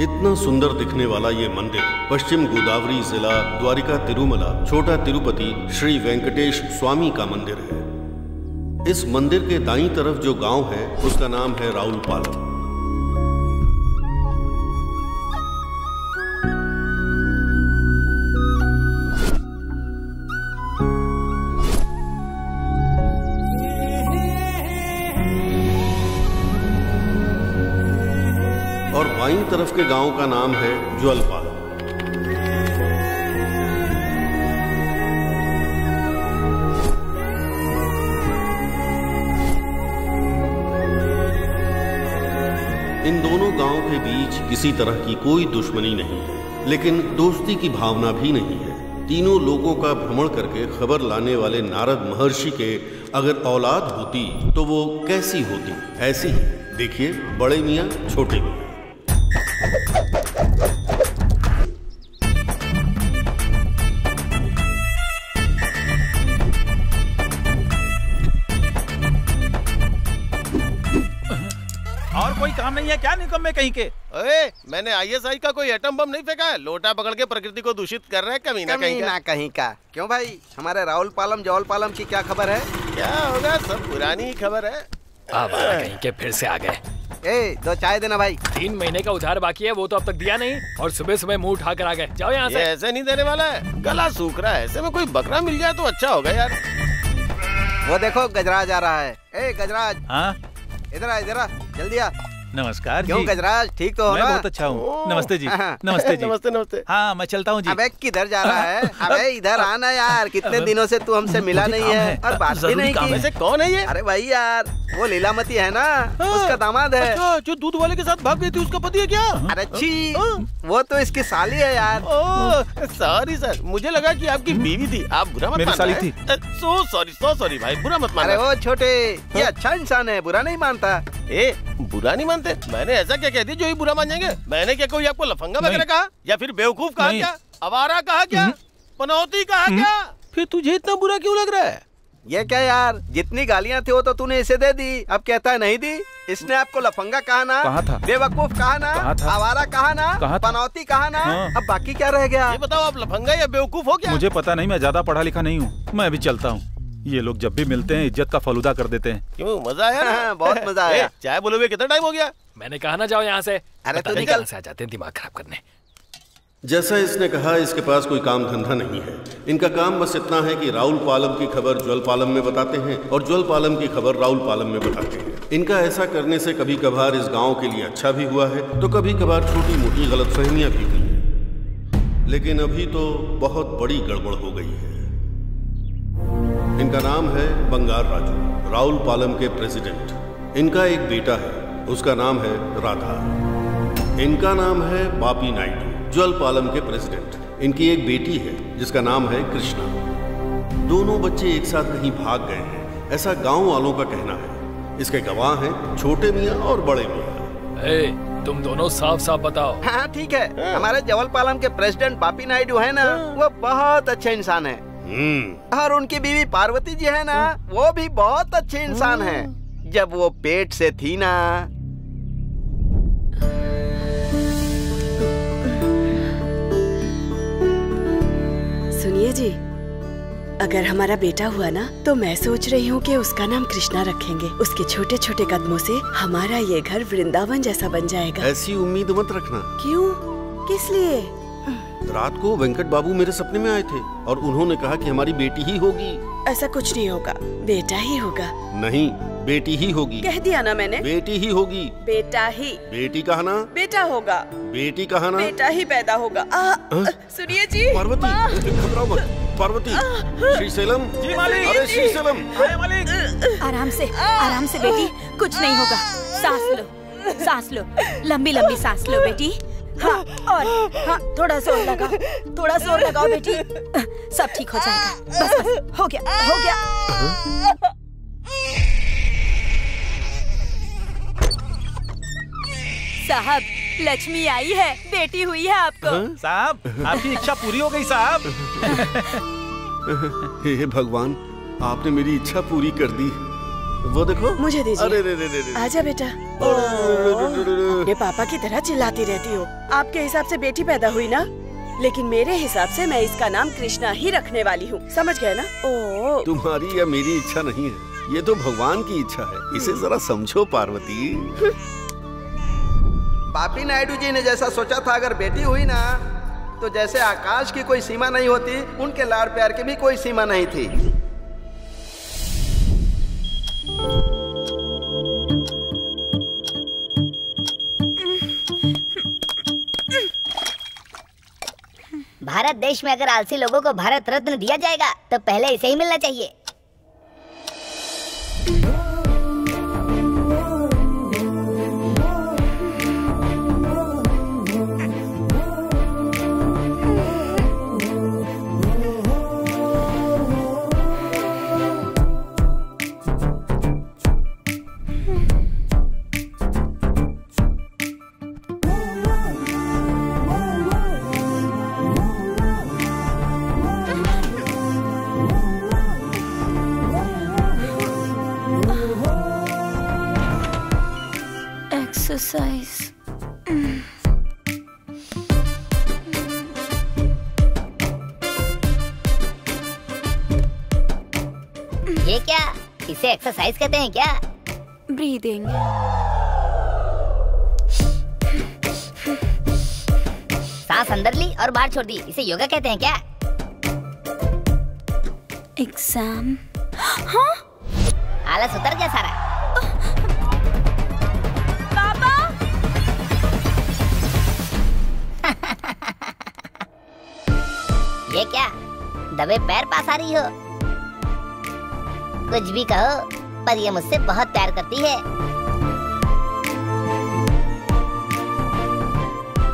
इतना सुंदर दिखने वाला ये मंदिर पश्चिम गोदावरी जिला द्वारिका तिरुमला छोटा तिरुपति श्री वेंकटेश स्वामी का मंदिर है। इस मंदिर के दाईं तरफ जो गांव है उसका नाम है राउलपालम। और बाईं तरफ के गांव का नाम है ज्वलपालम। इन दोनों गांवों के बीच किसी तरह की कोई दुश्मनी नहीं है, लेकिन दोस्ती की भावना भी नहीं है। तीनों लोगों का भ्रमण करके खबर लाने वाले नारद महर्षि के अगर औलाद होती तो वो कैसी होती? ऐसी ही। देखिए, बड़े मियाँ छोटे मियाँ। और कोई काम नहीं है क्या निकम्मे कहीं के? ओए, मैंने ISI का कोई एटम बम नहीं फेंका है। लोटा पकड़ के प्रकृति को दूषित कर रहा है कमीना कहीं का। क्यों भाई, हमारे राउलपालम जौलपालम की क्या खबर है? क्या होगा, सब पुरानी ही खबर है। अब कहीं के फिर से आ गए। ए, 2 चाय देना भाई। 3 महीने का उधार बाकी है, वो तो अब तक दिया नहीं, और सुबह सुबह मुंह उठा कर आ गए। जाओ यहाँ से। ऐसे नहीं देने वाला है, गला सूख रहा है। ऐसे में कोई बकरा मिल जाए तो अच्छा होगा यार। वो देखो गजराज आ रहा है। ए गजराज, हाँ इधर आ जल्दी आ। नमस्कार। क्यों गजराज, ठीक तो हो मैं ना? बहुत अच्छा हूँ। नमस्ते जी। नमस्ते जी। नमस्ते नमस्ते। हाँ मैं चलता हूँ जी। अबे किधर जा रहा है? अबे इधर आना यार, कितने दिनों से तू हमसे मिला नहीं है और बात भी नहीं की। वैसे कौन है ये? अरे भाई यार, वो लीलामती है ना, उसका दामाद है। अच्छा, जो दूध वाले के साथ भाग गई थी, उसका पति है क्या? अरे छी, वो तो इसकी साली है यार। सॉरी सर, मुझे लगा कि आपकी बीवी थी। आप बुरा मत मानना। मेरी साली थी। सो सॉरी भाई, बुरा मत मानना। अरे वो छोटे, ये अच्छा इंसान है, बुरा नहीं मानता। ए, बुरा नहीं मानते? मैंने ऐसा क्या कह दिया जो ही बुरा मान जाएंगे? मैंने क्या कोई आपको लफंगा वगैरह कहा, या फिर बेवकूफ कहा क्या, आवारा कहा क्या, पनौती कहा क्या? फिर तुझे इतना बुरा क्यों लग रहा है? ये क्या यार, जितनी गालियाँ थी वो तो तूने इसे दे दी, अब कहता है नहीं दी। इसने आपको लफंगा कहा ना, कहा था, बेवकूफ कहा ना, आवारा कहा ना, पनौती कहा ना। अब बाकी क्या रह गया? ये बताओ, आप लफंगा या बेवकूफ हो क्या? मुझे पता नहीं, मैं ज्यादा पढ़ा लिखा नहीं हूँ। मैं अभी चलता हूँ। ये लोग जब भी मिलते हैं इज्जत का फलूदा कर देते हैं। क्यों, मजा आया ना? बहुत मजा आया। चाय बोले हुए कितना टाइम हो गया? मैंने कहा ना जाओ यहाँ से। अरे तू निकल से आ जाते हैं दिमाग खराब करने। जैसा इसने कहा, इसके पास कोई काम धंधा नहीं है। इनका काम बस इतना है कि राउलपालम की खबर ज्वलपालम में बताते हैं और ज्वलपालम की खबर राउलपालम में बताते हैं। इनका ऐसा करने से कभी कभार इस गांव के लिए अच्छा भी हुआ है, तो कभी कभार छोटी मोटी गलतफहमियां भी हुई हैं। लेकिन अभी तो बहुत बड़ी गड़बड़ हो गई है। इनका नाम है बंगार राजू, राउलपालम के प्रेसिडेंट। इनका एक बेटा है, उसका नाम है राधा। इनका नाम है बापी नायडू, ज्वलपालम के प्रेसिडेंट। इनकी एक बेटी है जिसका नाम है कृष्णा। दोनों बच्चे एक साथ कहीं भाग गए हैं, ऐसा गांव वालों का कहना है। इसके गवाह हैं छोटे मियाँ और बड़े मियाँ। तुम दोनों साफ साफ बताओ। हाँ ठीक है, हमारे ज्वलपालम के प्रेसिडेंट बापी नायडू है ना, वो बहुत अच्छे इंसान है। और उनकी बीवी पार्वती जी है ना, वो भी बहुत अच्छे इंसान है। जब वो पेट से थी ना। सुनिए जी, अगर हमारा बेटा हुआ ना, तो मैं सोच रही हूँ कि उसका नाम कृष्णा रखेंगे। उसके छोटे छोटे कदमों से हमारा ये घर वृंदावन जैसा बन जाएगा। ऐसी उम्मीद मत रखना। क्यों, किस लिए? रात को वेंकट बाबू मेरे सपने में आए थे और उन्होंने कहा कि हमारी बेटी ही होगी। ऐसा कुछ नहीं होगा, बेटा ही होगा। नहीं, बेटी ही होगी। कह दिया ना मैंने, बेटी ही होगी। बेटा ही। बेटी कहा ना? बेटा होगा। बेटी कहा ना? बेटा ही पैदा होगा। सुनिए जी। पार्वती, घबराओ मत। पार्वती, श्रीशैलम। जी मालिक। अरे श्रीशैलम। मालिक। आराम से बेटी, कुछ नहीं होगा। सांस लो, लंबी लंबी सांस लो बेटी। हाँ, और हाँ, थोड़ा जोर लगाओ बेटी। सब ठीक हो जाएगा। बस हो गया। साहब, लक्ष्मी आई है, बेटी हुई है आपको। साहब, आपकी इच्छा पूरी हो गई साहब। हे भगवान, आपने मेरी इच्छा पूरी कर दी। वो देखो। मुझे दीजिए। अरे रे रे रे रे। आजा बेटा। ये पापा की तरह चिल्लाती रहती हो। आपके हिसाब से बेटी पैदा हुई ना, लेकिन मेरे हिसाब से मैं इसका नाम कृष्णा ही रखने वाली हूँ, समझ गए ना? ओ, तुम्हारी या मेरी इच्छा नहीं है, ये तो भगवान की इच्छा है, इसे जरा समझो पार्वती। बापी नायडू जी ने जैसा सोचा था, अगर बेटी हुई ना तो जैसे आकाश की कोई सीमा नहीं होती, उनके लाड़ प्यार की भी कोई सीमा नहीं थी। भारत देश में अगर आलसी लोगों को भारत रत्न दिया जाएगा तो पहले इसे ही मिलना चाहिए। एक्सरसाइज। ये क्या, इसे एक्सरसाइज कहते हैं क्या? ब्रीदिंग। सांस अंदर ली और बाहर छोड़ दी, इसे योगा कहते हैं क्या? एग्जाम। हाँ? आलस उतर गया सारा। ये क्या, दबे पैर पास आ रही हो? कुछ भी कहो, पर ये मुझसे बहुत प्यार करती है।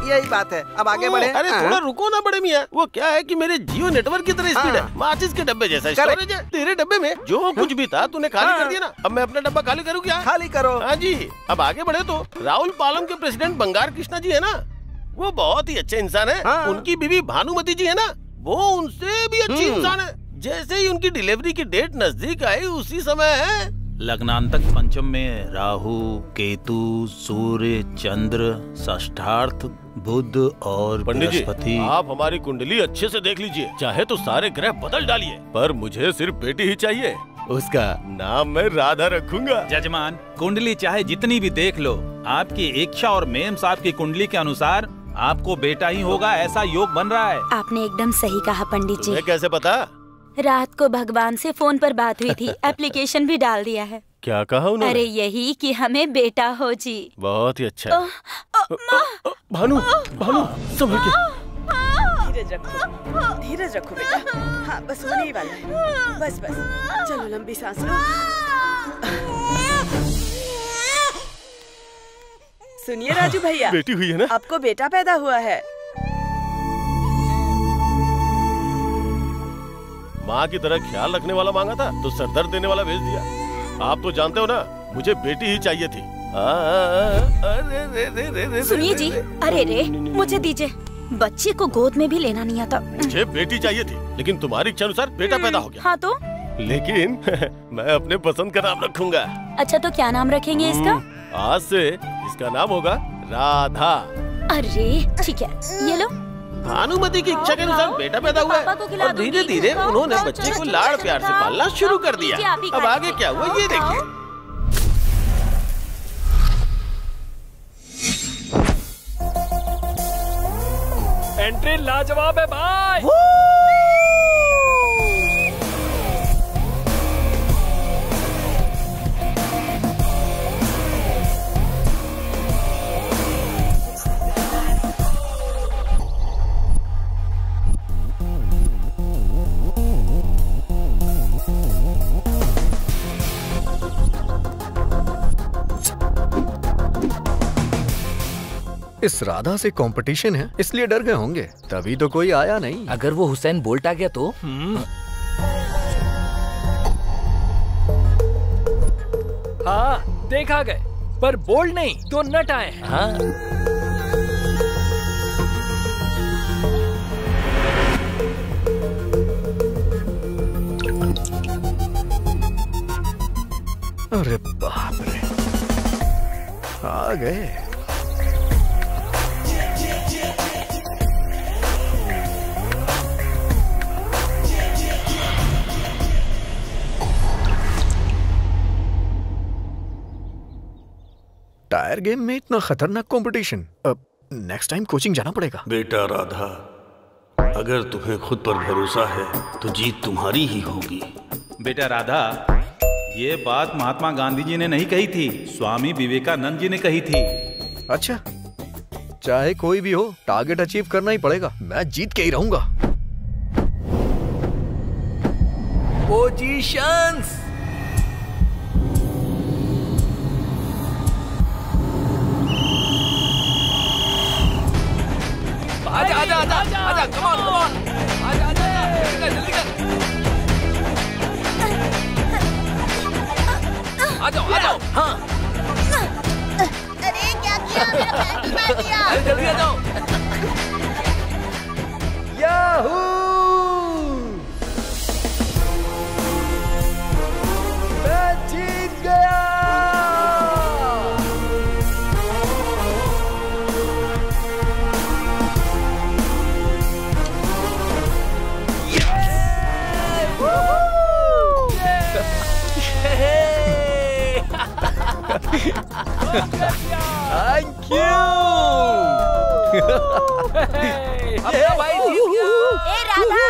यही बात है, अब आगे बढ़े। अरे थोड़ा रुको ना बड़े मियाँ, वो क्या है कि मेरे जियो नेटवर्क की तरह स्पीड है, माचिस के डब्बे जैसा स्टोरेज है। तेरे डब्बे में जो कुछ भी था तूने खाली कर दिया ना, अब मैं अपना डब्बा खाली करूँ क्या? खाली करो। हाँ जी, अब आगे बढ़े तो राहुल पालम के प्रेसिडेंट बंगार कृष्णा जी है ना, वो बहुत ही अच्छे इंसान है। उनकी बीवी भानुमति जी है ना, वो उनसे भी अच्छी इंसान है। जैसे ही उनकी डिलीवरी की डेट नजदीक आई, उसी समय है लग्नांतक पंचम में राहु, केतु, सूर्य, चंद्र, षष्ठार्थ, बुध और पंडित जी, बृहस्पति। आप हमारी कुंडली अच्छे से देख लीजिए, चाहे तो सारे ग्रह बदल डालिए, पर मुझे सिर्फ बेटी ही चाहिए। उसका नाम मैं राधा रखूंगा। जजमान, कुंडली चाहे जितनी भी देख लो, आपकी इच्छा और मेम साहब की कुंडली के अनुसार आपको बेटा ही होगा, ऐसा योग बन रहा है। आपने एकदम सही कहा पंडित जी। तुम्हें कैसे पता? रात को भगवान से फोन पर बात हुई थी, एप्लीकेशन भी डाल दिया है। क्या कहा उन्होंने? अरे यही कि हमें बेटा हो जी। बहुत ही अच्छा। भानु, भानु, संभल के। धीरज रखो, धीरज रखो बेटा। हाँ, बस होने ही वाला है। बस बस, चलो लंबी सांस लो। सुनिए राजू भैया, बेटी हुई है ना? आपको बेटा पैदा हुआ है। माँ की तरह ख्याल रखने वाला मांगा था तो सरदर्द देने वाला भेज दिया। आप तो जानते हो ना, मुझे बेटी ही चाहिए थी। सुनिए जी, अरे रे, मुझे दीजिए, बच्चे को गोद में भी लेना नहीं आता। मुझे बेटी चाहिए थी, लेकिन तुम्हारी इच्छा अनुसार बेटा पैदा हो गया। हाँ तो? लेकिन मैं अपने पसंद का नाम रखूंगा। अच्छा, तो क्या नाम रखेंगे इसका? आज से इसका नाम होगा राधा। अरे ठीक है, ये लो। भानुमति की इच्छा के अनुसार बेटा पैदा हुआ है और धीरे धीरे उन्होंने बच्चे को लाड़ प्यार से पालना शुरू कर दिया। अब आगे क्या हुआ ये देखिए। एंट्री लाजवाब है भाई। इस राधा से कंपटीशन है, इसलिए डर गए होंगे, तभी तो कोई आया नहीं। अगर वो हुसैन बोल्ट आ गया तो? हाँ, देखा गए, पर बोल्ट नहीं तो नट आए हैं। हाँ। गए। टायर गेम में इतना खतरनाक कंपटीशन। अब नेक्स्ट टाइम कोचिंग जाना पड़ेगा। बेटा राधा, अगर तुम्हें खुद पर भरोसा है तो जीत तुम्हारी ही होगी। बेटा राधा, ये बात महात्मा गांधी जी ने नहीं कही थी, स्वामी विवेकानंद जी ने कही थी। अच्छा, चाहे कोई भी हो, टारगेट अचीव करना ही पड़ेगा। मैं जीत के ही रहूंगा। पोजीशंस। आजा आजा आजा आजा, कम ऑन कम ऑन, आजा आजा, जल्दी कर आ जाओ आ जाओ। हाँ अरे क्या किया, मेरा पैंट फाड़ दिया। अरे जल्दी आ जाओ। याहू! मैं जीत गया। Thank you. अपना भाई जीत गया। ए राधा,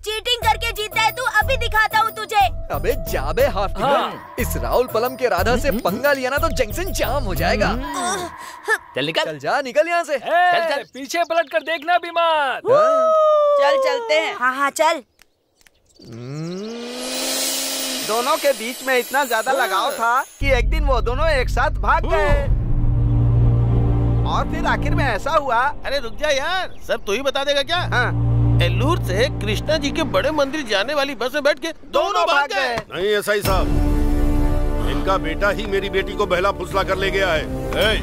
चीटिंग करके जीता है तू, अभी दिखाता हूँ तुझे। अबे जाबे हाफ। इस राहुल पलम के राधा से पंगा लिया ना तो जंक्शन जाम हो जाएगा। चल निकल, चल जा, निकल यहाँ से। चल चल, पीछे पलट कर देखना बीमार। चल चलते हैं। हाँ हाँ चल। दोनों के बीच में इतना ज्यादा लगाव था कि एक दिन वो दोनों एक साथ भाग गए। और फिर आखिर में ऐसा हुआ। अरे रुक जा यार, सब तू ही बता देगा क्या? हाँ। एल्लूर से कृष्णा जी के बड़े मंदिर जाने वाली बस में बैठ के दोनों भाग गए। नहीं एसआई साहब, इनका बेटा ही मेरी बेटी को बहला फुसला कर ले गया है।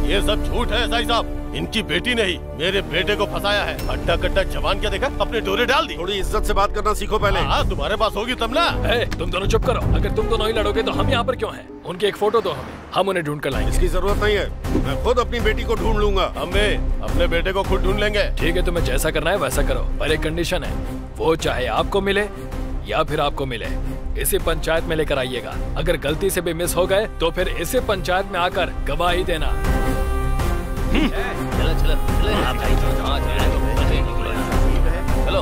ये सब झूठ है एसआई साहब, इनकी बेटी ने ही मेरे बेटे को फंसाया है। हड्डा कट्टा जवान क्या देखा, अपने डोरे डाल दी। थोड़ी इज्जत से बात करना सीखो पहले। हाँ, तुम्हारे पास होगी तब ना। तुम दोनों चुप करो। अगर तुम दोनों ही लड़ोगे तो हम यहाँ पर क्यों हैं? उनकी एक फोटो दो हमें, हम उन्हें ढूंढ कर लाएंगे। इसकी जरूरत नहीं है, मैं खुद अपनी बेटी को ढूंढ लूंगा। हमें अपने बेटे को खुद ढूंढ लेंगे। ठीक है, तुम्हें जैसा करना है वैसा करो, पर एक कंडीशन है, वो चाहे आपको मिले या फिर आपको मिले, इसी पंचायत में लेकर आइएगा। अगर गलती से भी मिस हो गए तो फिर इसी पंचायत में आकर गवाही देना। चलो चलो चलो चलो।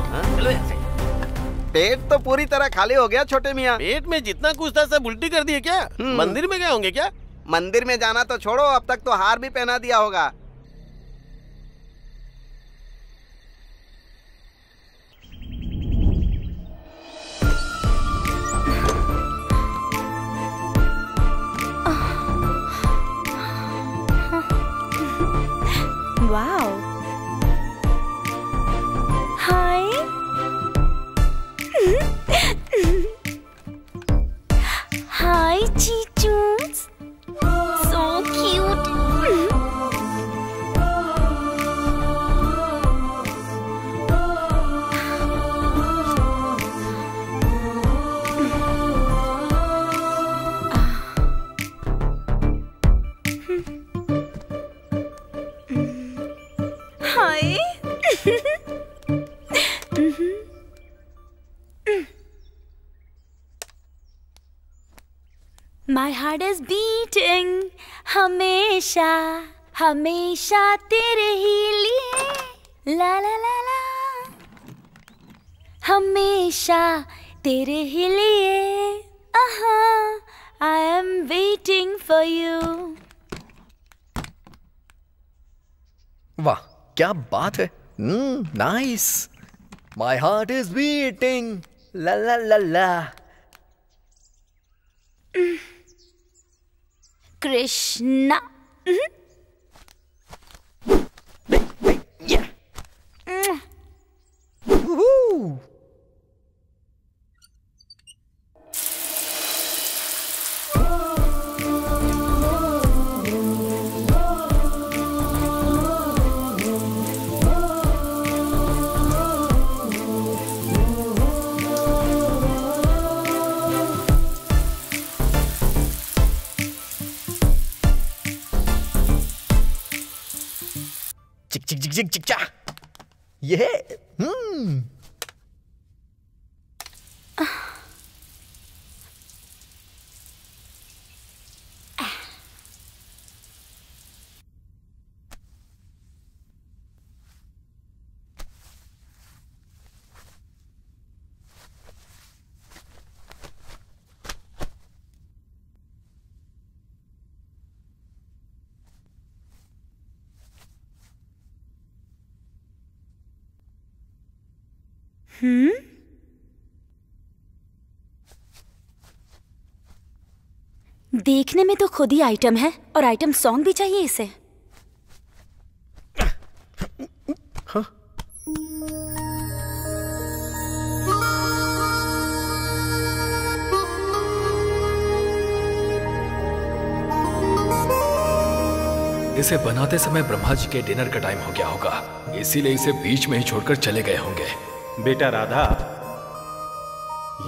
पेट तो पूरी तरह खाली हो गया छोटे मियाँ। पेट में जितना कुछ था सब उल्टी कर दिए क्या? मंदिर में गए होंगे क्या? मंदिर में जाना तो छोड़ो, अब तक तो हार भी पहना दिया होगा। Wow, hi. हाय चीचूस, so cute. Hi. My heart is beating, हमेशा हमेशा तेरे ही लिए, ला ला ला ला, हमेशा तेरे ही लिए, I am waiting for you. वाह, क्या बात है। Nice. My heart is beating, ला ला ला ला। कृष्णा। जिग जिग चा। ये देखने में तो खुद ही आइटम है और आइटम सॉन्ग भी चाहिए इसे। हाँ? इसे बनाते समय ब्रह्मा जी के डिनर का टाइम हो गया होगा, इसीलिए इसे बीच में ही छोड़कर चले गए होंगे। बेटा राधा,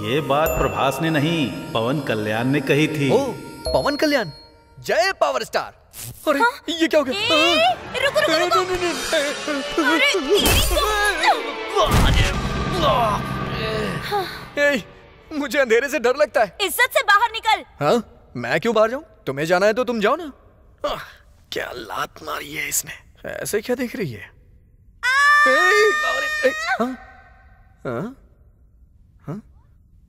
ये बात प्रभास ने नहीं पवन कल्याण ने कही थी। ओ, पवन कल्याण, जय पावर स्टार। अरे ये क्या हो गया? रुको रुको रुको। मुझे अंधेरे से डर लगता है। इज्जत से बाहर निकल। हाँ, मैं क्यों बाहर जाऊं? तुम्हें जाना है तो तुम जाओ ना। क्या लात मारी है इसने? ऐसे क्या देख रही है?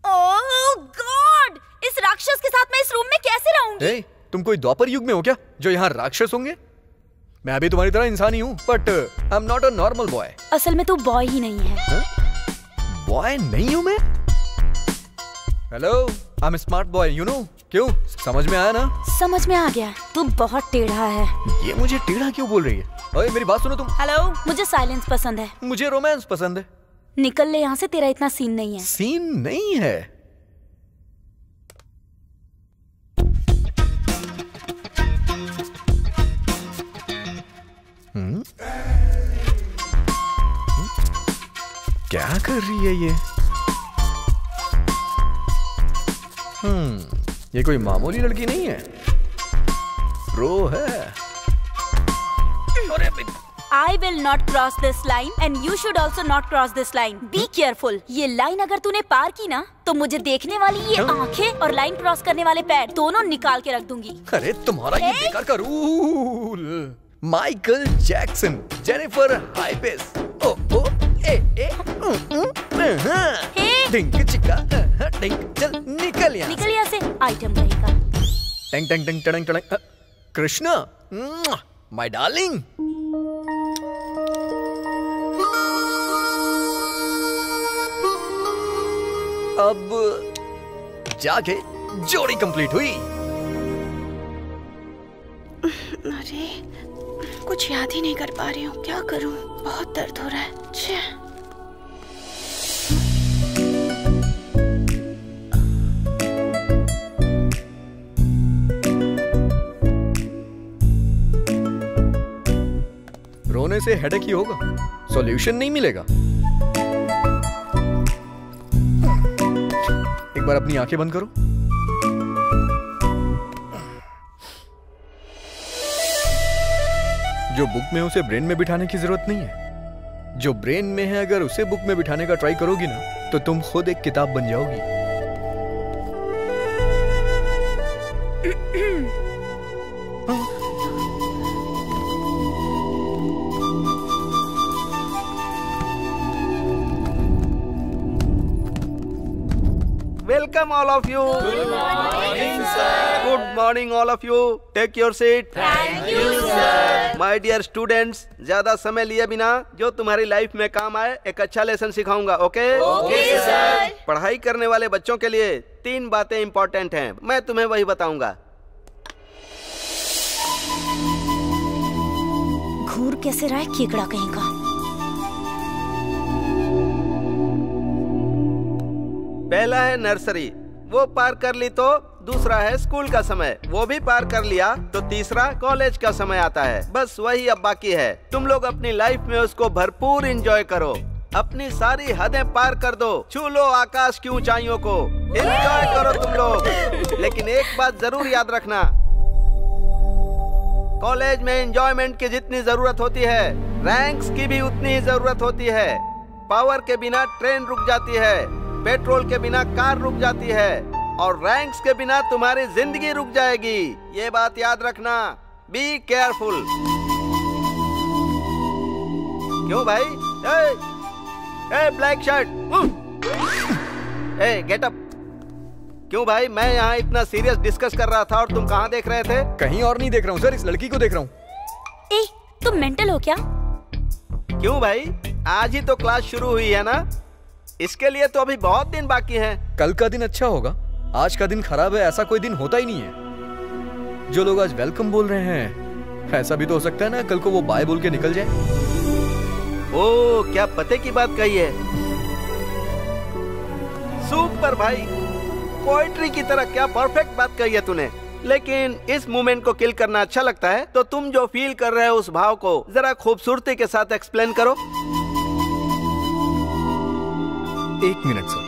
ओह गॉड! इस राक्षस के साथ मैं इस रूम में कैसे रहूंगी? तुम कोई द्वापर युग में हो क्या जो यहाँ राक्षस होंगे? मैं भी तुम्हारी तरह इंसान ही हूँ, but I am not a normal boy. असल में तू बॉय ही नहीं है। बॉय नहीं हूँ मैं? Hello, I am smart boy, you know. क्यों, समझ में आया ना? समझ में आ गया, तू बहुत टेढ़ा है। ये मुझे टेढ़ा क्यों बोल रही है? ओए मेरी बात सुनो तुम। हेलो, मुझे साइलेंस पसंद है। मुझे रोमांस पसंद है। निकल ले यहाँ से, तेरा इतना सीन नहीं है। सीन नहीं है? क्या कर रही है ये? ये कोई मामूली लड़की नहीं है, प्रो है। I will not cross this line and you should also not cross this line. Be careful. ये लाइन अगर तूने पार की ना, तो मुझे देखने वाली ये आंखें और लाइन क्रॉस करने वाले पैर दोनों निकाल के रख दूंगी। अरे तुम्हारा ये बेकार का रूल। माइकल जैक्सन, जेनिफर हाइपेस, ओ ओ ए ए डिंग चिका डिंग, चल निकल यहाँ निकल यहाँ से, आइटम रहेगा। टंग टंग टंग टंग टंग। Krishna, my darling. अब जाके जोड़ी कंप्लीट हुई। अरे कुछ याद ही नहीं कर पा रही हूँ, क्या करूँ? बहुत दर्द हो रहा है। रोने से हेडेक ही होगा, सॉल्यूशन नहीं मिलेगा। एक बार अपनी आंखें बंद करो। जो बुक में उसे ब्रेन में बिठाने की जरूरत नहीं है। जो ब्रेन में है अगर उसे बुक में बिठाने का ट्राई करोगी ना, तो तुम खुद एक किताब बन जाओगी। Welcome all of you. Good morning, sir. Good morning all of you. Take your seat. Thank you, sir. My dear students, ज्यादा समय लिए बिना जो तुम्हारी लाइफ में काम आए एक अच्छा लेसन सिखाऊंगा, ओके? Okay sir. पढ़ाई करने वाले बच्चों के लिए 3 बातें इंपॉर्टेंट हैं, मैं तुम्हें वही बताऊंगा। घूर कैसे रहा है केकड़ा कहीं का। पहला है नर्सरी, वो पार कर ली तो दूसरा है स्कूल का समय, वो भी पार कर लिया तो तीसरा कॉलेज का समय आता है। बस वही अब बाकी है। तुम लोग अपनी लाइफ में उसको भरपूर एंजॉय करो, अपनी सारी हदें पार कर दो, छू लो आकाश की ऊंचाइयों को, एंजॉय करो तुम लोग। लेकिन एक बात जरूर याद रखना, कॉलेज में एंजॉयमेंट की जितनी जरूरत होती है, रैंक्स की भी उतनी ही जरूरत होती है। पावर के बिना ट्रेन रुक जाती है, पेट्रोल के बिना कार रुक जाती है, और रैंक्स के बिना तुम्हारी जिंदगी रुक जाएगी। ये बात याद रखना। Be careful. क्यों भाई? ए ब्लैक शर्ट, ए गेट अप। क्यों भाई, मैं यहाँ इतना सीरियस डिस्कस कर रहा था और तुम कहाँ देख रहे थे? कहीं और नहीं देख रहा हूँ सर, इस लड़की को देख रहा हूँ। ए, तुम मेंटल हो क्या? क्यों भाई, आज ही तो क्लास शुरू हुई है ना, इसके लिए तो अभी बहुत दिन बाकी हैं। कल का दिन अच्छा होगा, आज का दिन खराब है, ऐसा कोई दिन होता ही नहीं है। जो लोग आज वेलकम बोल रहे हैं, ऐसा भी तो हो सकता है ना कल को वो बाय बोल के निकल जाए। ओ, क्या पते की बात कही है। सुपर भाई, पोएट्री की तरह क्या परफेक्ट बात कही है तूने। लेकिन इस मोमेंट को किल करना अच्छा लगता है, तो तुम जो फील कर रहे हो उस भाव को जरा खूबसूरती के साथ एक्सप्लेन करो। 1 मिनट सर।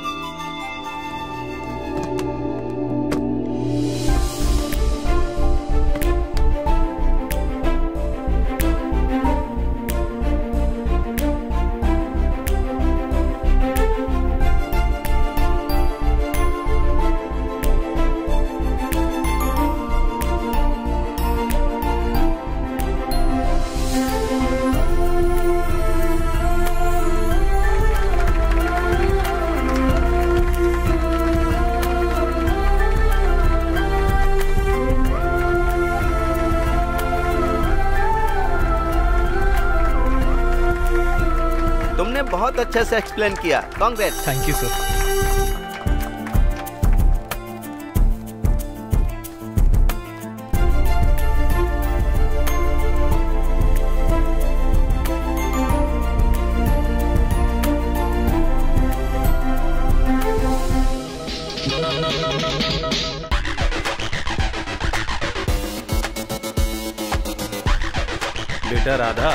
बहुत अच्छे से एक्सप्लेन किया, कांग्रेस। Thank you sir. बेटा राधा,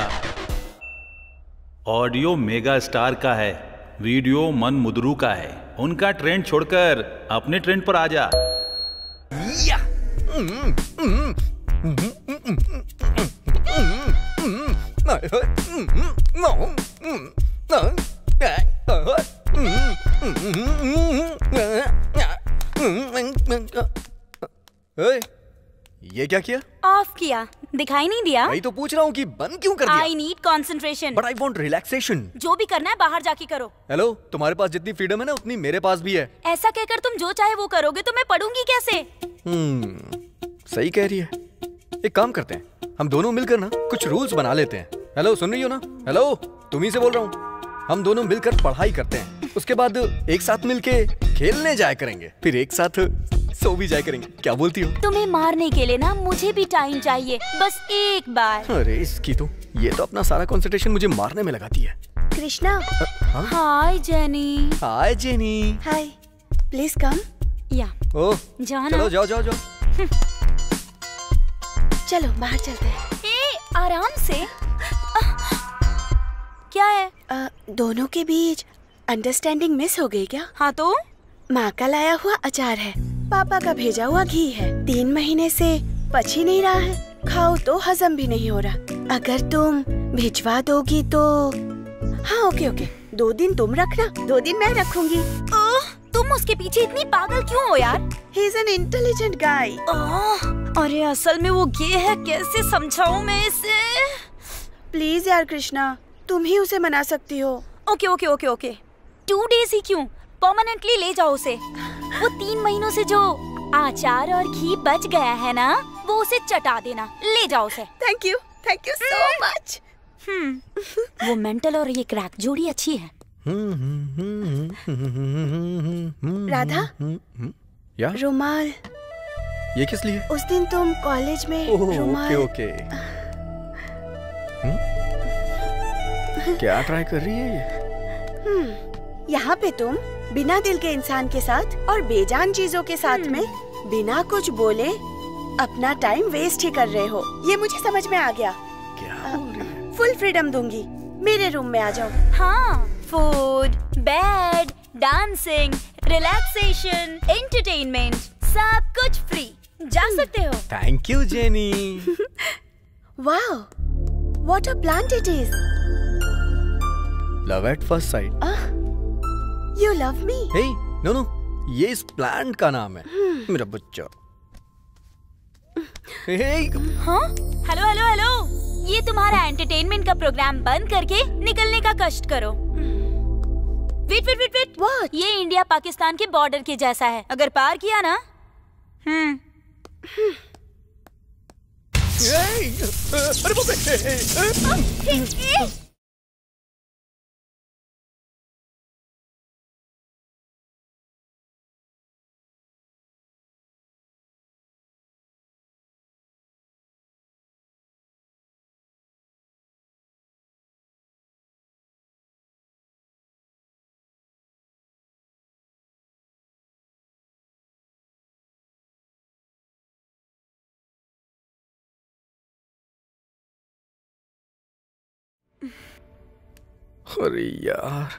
ऑडियो मेगा स्टार का है, वीडियो मन मुद्रू का है। उनका ट्रेंड छोड़कर अपने ट्रेंड पर आ जा। ये क्या किया? ऑफ किया, दिखाई नहीं दिया? मैं तो पूछ रहा हूँ कि बंद क्यों कर दिया? I need concentration. But I want relaxation. जो भी करना है बाहर जाके करो। हेलो, तुम्हारे पास जितनी फ्रीडम है ना उतनी मेरे पास भी है। ऐसा कहकर तुम जो चाहे वो करोगे तो मैं पढ़ूंगी कैसे? सही कह रही है। एक काम करते हैं, हम दोनों मिलकर ना कुछ रूल्स बना लेते हैं। हेलो, सुन रही हो ना? हेलो, तुम्ही से बोल रहा हूँ। हम दोनों मिलकर पढ़ाई करते हैं, उसके बाद एक साथ मिलके खेलने जाया करेंगे, फिर एक साथ सो भी जाया करेंगे। क्या बोलती हो? तुम्हें मारने के लिए ना मुझे भी टाइम चाहिए, बस एक बार। अरे इसकी तो, ये तो अपना सारा कंसंट्रेशन मुझे मारने में लगाती है। Krishna. Hi Jenny. Hi Jenny. Hi, please come. Yeah. Oh, जाना। चलो जाओ जाओ जाओ। चलो बाहर चलते हैं। आराम से। क्या है? दोनों के बीच अंडरस्टैंडिंग मिस हो गई क्या? हाँ तो? माँ का लाया हुआ अचार है, पापा का भेजा हुआ घी है, 3 महीने से पच ही नहीं रहा है, खाओ तो हजम भी नहीं हो रहा। अगर तुम भिजवा दोगी तो हाँ ओके ओके, 2 दिन तुम रखना, 2 दिन मैं रखूंगी। तुम उसके पीछे इतनी पागल क्यों हो यार? He is an intelligent guy. अरे असल में वो गे है, कैसे समझाऊं मैं इसे? प्लीज यार कृष्णा, तुम ही उसे मना सकती हो। Okay okay okay okay, 2 days ही क्यों, परमानेंटली ले जाओ उसे। वो 3 महीनों से जो अचार और घी बच गया है ना, वो उसे चटा देना, ले जाओ उसे। Thank you so much. वो मेंटल और ये क्रैक जोड़ी अच्छी है। राधा, या? रुमाल। ये किस लिए? उस दिन तुम कॉलेज में रुमाल। ओके। क्या ट्राई कर रही है ये? यहाँ पे तुम बिना दिल के इंसान के साथ और बेजान चीजों के साथ में बिना कुछ बोले अपना टाइम वेस्ट ही कर रहे हो। ये मुझे समझ में आ गया। क्या? फुल फ्रीडम दूंगी, मेरे रूम में आ जाओ। हाँ, food, bed, dancing, relaxation, entertainment, सब कुछ फ्री। जा सकते हो। Thank you jenny. Wow, what a plant it is. Love at first sight. You love me? Hey, no, ये इस प्लांट का नाम है मेरा बच्चा। हाँ? हेलो हेलो हेलो, ये तुम्हारा एंटरटेनमेंट का प्रोग्राम बंद करके निकलने का कष्ट करो। Wait wait wait wait, what? ये इंडिया पाकिस्तान के बॉर्डर के जैसा है, अगर पार किया ना अरे बाप रे! अरे यार,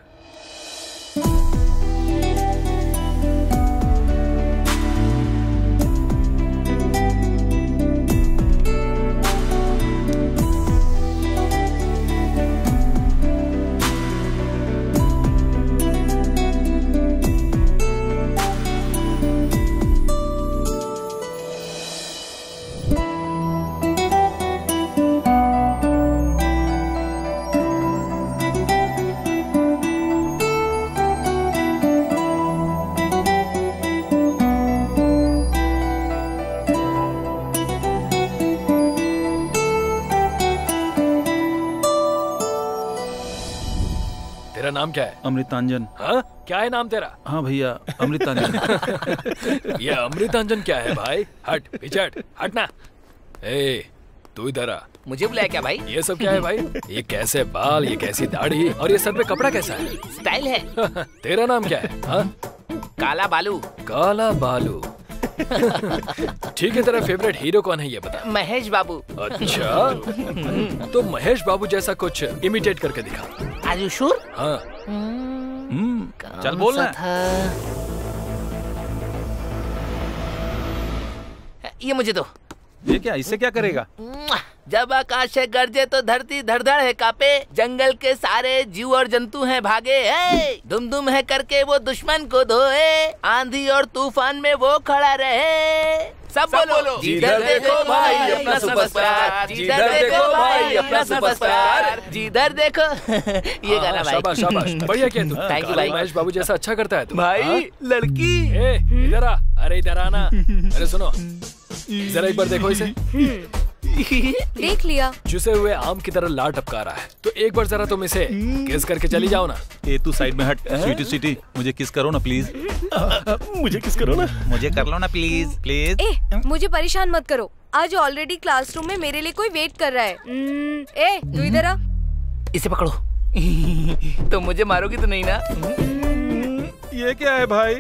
नाम क्या है? अमृतांजन। हाँ? क्या है नाम तेरा? हाँ भैया, अमृतांजन। ये अमृतांजन क्या है भाई? हट पीछे हट ना। ए, तू इधर आ। मुझे बुलाया क्या भाई? ये सब क्या है भाई? ये कैसे बाल, ये कैसी दाढ़ी और ये सर पे कपड़ा कैसा है? स्टाइल है। तेरा नाम क्या है? हाँ? काला बालू। काला बालू। ठीक है, तेरा फेवरेट हीरो कौन है ये बता। महेश बाबू। अच्छा, तो महेश बाबू जैसा कुछ इमिटेट करके दिखा। Are you sure? हाँ। चल बोल ना। ये मुझे दो। ये क्या, इससे क्या करेगा? जब आकाश है गरजे तो धरती धड़धड़ है कापे, जंगल के सारे जीव और जंतु हैं भागे, दुम दुम है करके वो दुश्मन को धोए, आंधी और तूफान में वो खड़ा रहे। सब बोलो। जिधर देखो भाई अपना सुपरस्टार, जिधर देखो भाई अपना सुपरस्टार, जिधर देखो। ये गाना भाई। शाबाश शाबाश, बढ़िया किया तू। थैंक यू भाई। महेश बाबू जैसा अच्छा करता है तू। भाई लड़की। इधर आ। अरे इधर आना। अरे सुनो, जरा एक बार देखो इसे। देख लिया। चुसे हुए आम की तरह लार टपका रहा है, तो एक बार जरा तुम इसे किस करके चली जाओ ना। ए तू साइड में हट। स्वीटी स्वीटी, मुझे किस करो ना प्लीज। मुझे किस करो ना। मुझे कर लो ना प्लीज प्लीज। मुझे परेशान मत करो, आज ऑलरेडी क्लासरूम में मेरे लिए कोई वेट कर रहा है। ए तू इधर आ। इसे पकड़ो। तो मुझे मारोगी तो नहीं ना? ये क्या है भाई?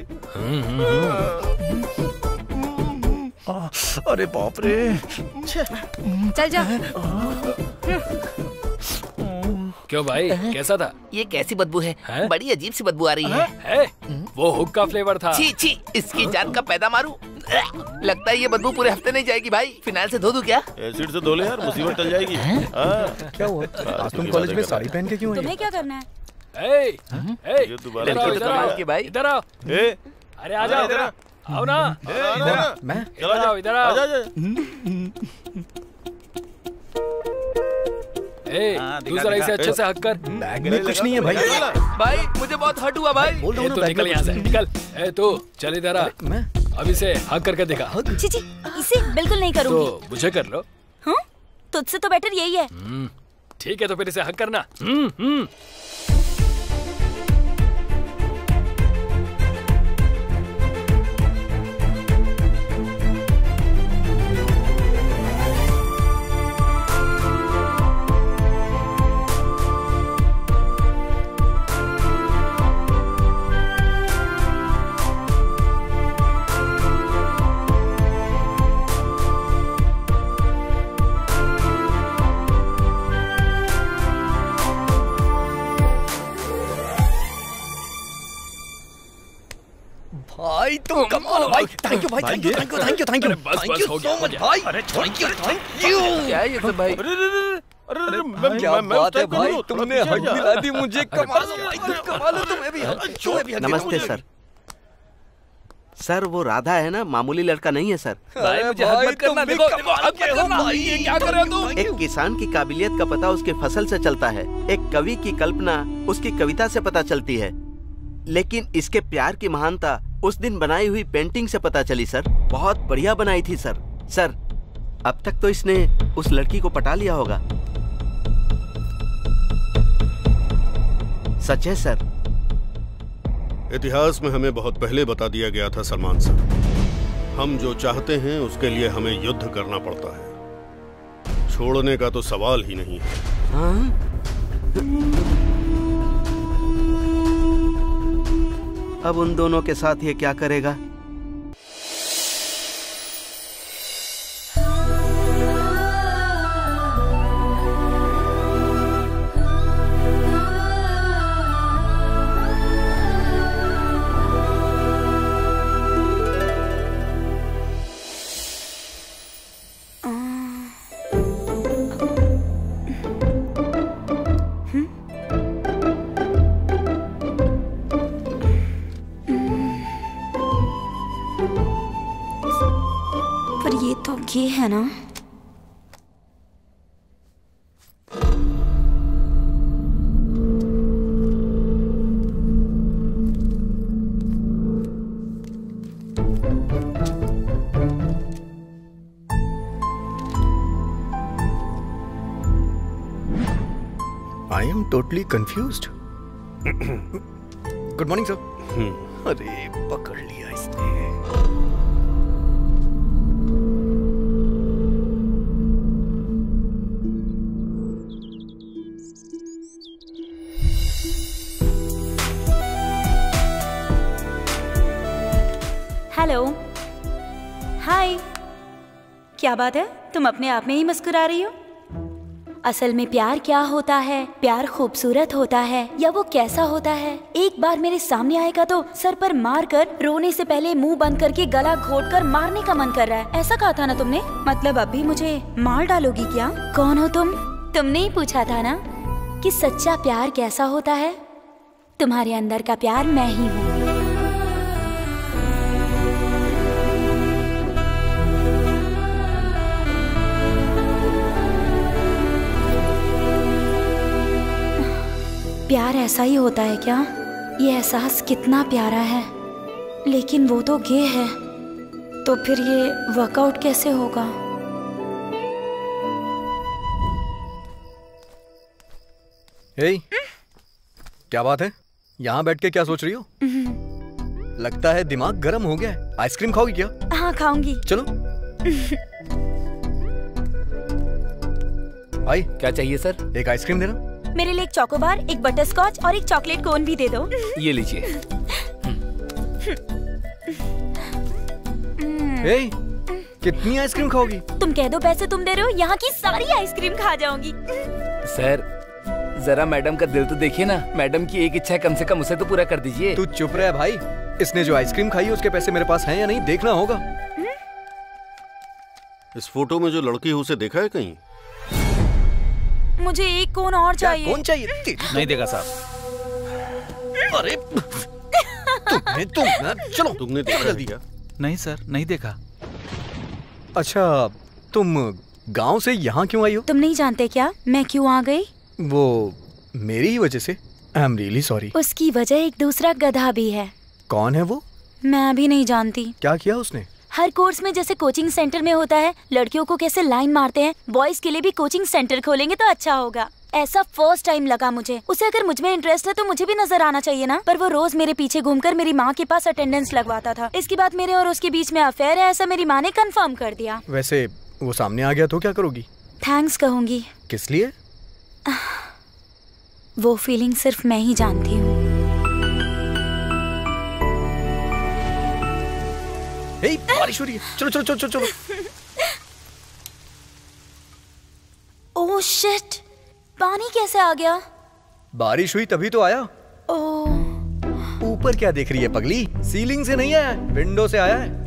अरे बाप रे। चल जा। क्यों भाई, कैसा था? ये कैसी बदबू है? बड़ी अजीब सी बदबू आ रही है। वो हुक्का फ्लेवर था। छी छी, इसकी जान का पैदा मारू। लगता है ये बदबू पूरे हफ्ते नहीं जाएगी भाई। फिनाइल से धो दूं क्या? एसिड से धो ले यार, मुसीबत टल जाएगी। क्या हुआ? आज तुम कॉलेज में साड़ी पहन के क्यों आई? तुम्हें क्या करना है? इधर आओ। अरे आ जाओ, इधर आओ ना। मैं इधर आओ। तू जरा इसे अच्छे से हक कर। बैग में कुछ नहीं है भाई। भाई मुझे बहुत हर्ट हुआ भाई। बोल रहा हूं ना, तू निकल यहाँ से, निकल। तू चल इधर आ। मैं अब इसे हक करके दिखा। छी छी, इसे बिल्कुल नहीं करूंगी। तो मुझे कर लो। हाँ? तुझसे तो बेटर यही है। ठीक है, तो फिर इसे हक करना। भाई तुम कमाल हो भाई। थैंक यू भाई, thank you thank you thank you thank you. बस बस हो गया भाई। अरे थैंक यू थैंक यू। क्या है ये सब भाई? क्या बात है भाई, तुमने हक दिला दी मुझे। कमाल हो भाई, तुम कमाल हो। तुम्हें भी नमस्ते सर। सर वो राधा है ना, मामूली लड़का नहीं है सर। भाई मुझे हक मत करना। देखो ये क्या कर रहे हो तुम? एक किसान की काबिलियत का पता उसके फसल से चलता है, एक कवि की कल्पना उसकी कविता से पता चलती है, लेकिन इसके प्यार की महानता उस दिन बनाई हुई पेंटिंग से पता चली सर। बहुत बढ़िया बनाई थी सर। सर अब तक तो इसने उस लड़की को पटा लिया होगा। सच है सर। इतिहास में हमें बहुत पहले बता दिया गया था सलमान साहब, हम जो चाहते हैं उसके लिए हमें युद्ध करना पड़ता है, छोड़ने का तो सवाल ही नहीं है। हाँ? अब उन दोनों के साथ ये क्या करेगा? ये है ना? I am totally confused. Good morning sir. अरे पकड़ लिया इसने। हेलो, हाय। क्या बात है, तुम अपने आप में ही मुस्कुरा रही हो? असल में प्यार क्या होता है, प्यार खूबसूरत होता है या वो कैसा होता है, एक बार मेरे सामने आएगा तो सर पर मार कर रोने से पहले मुंह बंद करके गला घोट कर मारने का मन कर रहा है। ऐसा कहा था ना तुमने? मतलब अभी मुझे मार डालोगी क्या? कौन हो तुम? तुमने ही पूछा था ना कि सच्चा प्यार कैसा होता है। तुम्हारे अंदर का प्यार मैं ही हूँ। प्यार ऐसा ही होता है क्या? ये एहसास कितना प्यारा है, लेकिन वो तो गे है, तो फिर ये वर्कआउट कैसे होगा? हे, क्या बात है? यहाँ बैठ के क्या सोच रही हो? लगता है दिमाग गर्म हो गया है। आइसक्रीम खाओगी क्या? हाँ खाऊंगी। चलो। भाई क्या चाहिए सर? एक आइसक्रीम देना। मेरे लिए एक चोकोबार, एक बटर स्कॉच और एक चॉकलेट कोन भी दे दो। ये लीजिए। हे, कितनी आइसक्रीम खाओगी? तुम कह दो पैसे तुम दे रहे हो, यहाँ की सारी आइसक्रीम खा जाऊंगी। सर जरा मैडम का दिल तो देखिए ना, मैडम की एक इच्छा है कम से कम उसे तो पूरा कर दीजिए। तू चुप रह भाई, इसने जो आइसक्रीम खाई है उसके पैसे मेरे पास हैं या नहीं देखना होगा। इस फोटो में जो लड़की है उसे देखा है कहीं? मुझे एक कोन और चाहिए। कौन चाहिए? नहीं देगा साहब। अरे चलो, तुमने देखा दिया? नहीं सर, नहीं देखा। अच्छा, तुम गांव से यहाँ क्यों आई हो? तुम नहीं जानते क्या मैं क्यों आ गई? वो मेरी ही वजह से। I am really sorry. उसकी वजह एक दूसरा गधा भी है। कौन है वो? मैं अभी नहीं जानती। क्या किया उसने? हर कोर्स में जैसे कोचिंग सेंटर में होता है, लड़कियों को कैसे लाइन मारते हैं, बॉयज के लिए भी कोचिंग सेंटर खोलेंगे तो अच्छा होगा। ऐसा फर्स्ट टाइम लगा मुझे। उसे अगर मुझ में इंटरेस्ट है तो मुझे भी नजर आना चाहिए ना। पर वो रोज मेरे पीछे घूमकर मेरी माँ के पास अटेंडेंस लगवाता था। इसके बाद मेरे और उसके बीच में अफेयर है ऐसा मेरी माँ ने कंफर्म कर दिया। वैसे वो सामने आ गया तो क्या करोगी? थैंक्स कहूंगी। किस लिए? वो फीलिंग सिर्फ मैं ही जानती हूँ। बारिश हो रही है, चलो चलो चलो चलो। ओह शिट, पानी कैसे आ गया? बारिश हुई तभी तो आया। ओह ऊपर क्या देख रही है पगली? सीलिंग से नहीं आया है, विंडो से आया है।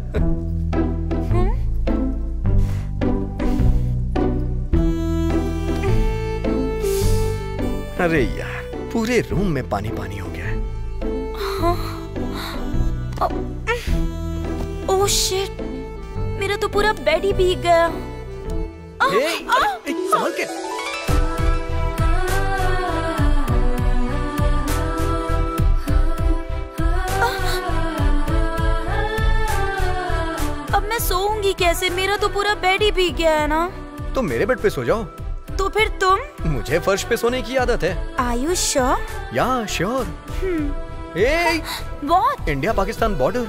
अरे यार, पूरे रूम में पानी पानी हो गया है। ओह शिट, मेरा तो पूरा बेड ही भीग गया। संभल के। अब मैं सोऊंगी कैसे? मेरा तो पूरा बेड ही भीग गया है ना। तो मेरे बेड पे सो जाओ। तो फिर तुम? मुझे फर्श पे सोने की आदत है। Are you sure? या sure. What? India Pakistan border.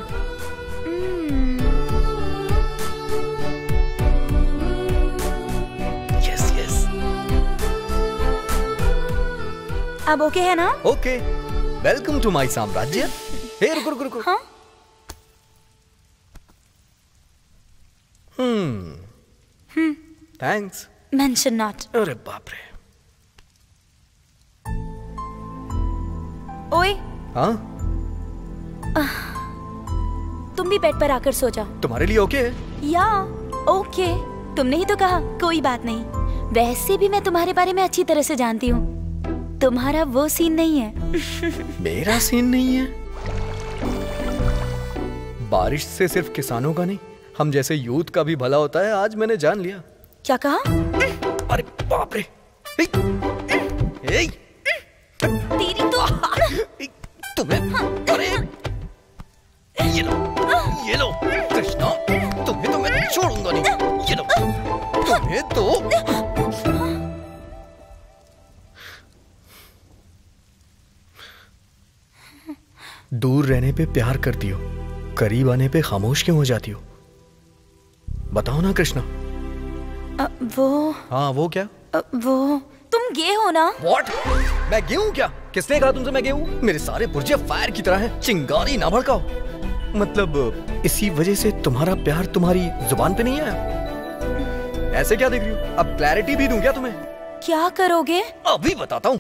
Yes yes. अब ओके है ना? ओके। वेलकम टू माय साम्राज्य। हे रुको रुको रुको। हाँ? थैंक्स। Mention not. अरे बाप रे। ओए। हाँ? तुम भी बेड पर आकर सो जाओ। तुम्हारे लिए ओके है? या ओके, तुमने ही तो कहा, कोई बात नहीं। वैसे भी मैं तुम्हारे बारे में अच्छी तरह से जानती हूँ। तुम्हारा वो सीन नहीं है। मेरा सीन नहीं है? बारिश से सिर्फ किसानों का नहीं, हम जैसे यूथ का भी भला होता है, आज मैंने जान लिया। क्या कहा? अरे बाप रे। तेरी तो तुम्हें, अरे ये लो कृष्णा, तुम्हें तो मैं छोड़ूंगा नहीं। ये लो, तुम्हें तो। दूर रहने पे प्यार करती हो, करीब आने पे खामोश क्यों हो जाती हो? बताओ ना कृष्णा। वो। हाँ वो क्या? वो तुम गे हो ना? What? मैं गे हूँ क्या? किसने कहा तुमसे मैं गे हूँ? मेरे सारे पुर्जे फायर की तरह हैं, चिंगारी ना भड़काओ। मतलब इसी वजह से तुम्हारा प्यार तुम्हारी जुबान पे नहीं आया? ऐसे क्या देख रही हो? अब क्लैरिटी भी दूं क्या तुम्हें? क्या करोगे? अभी बताता हूँ।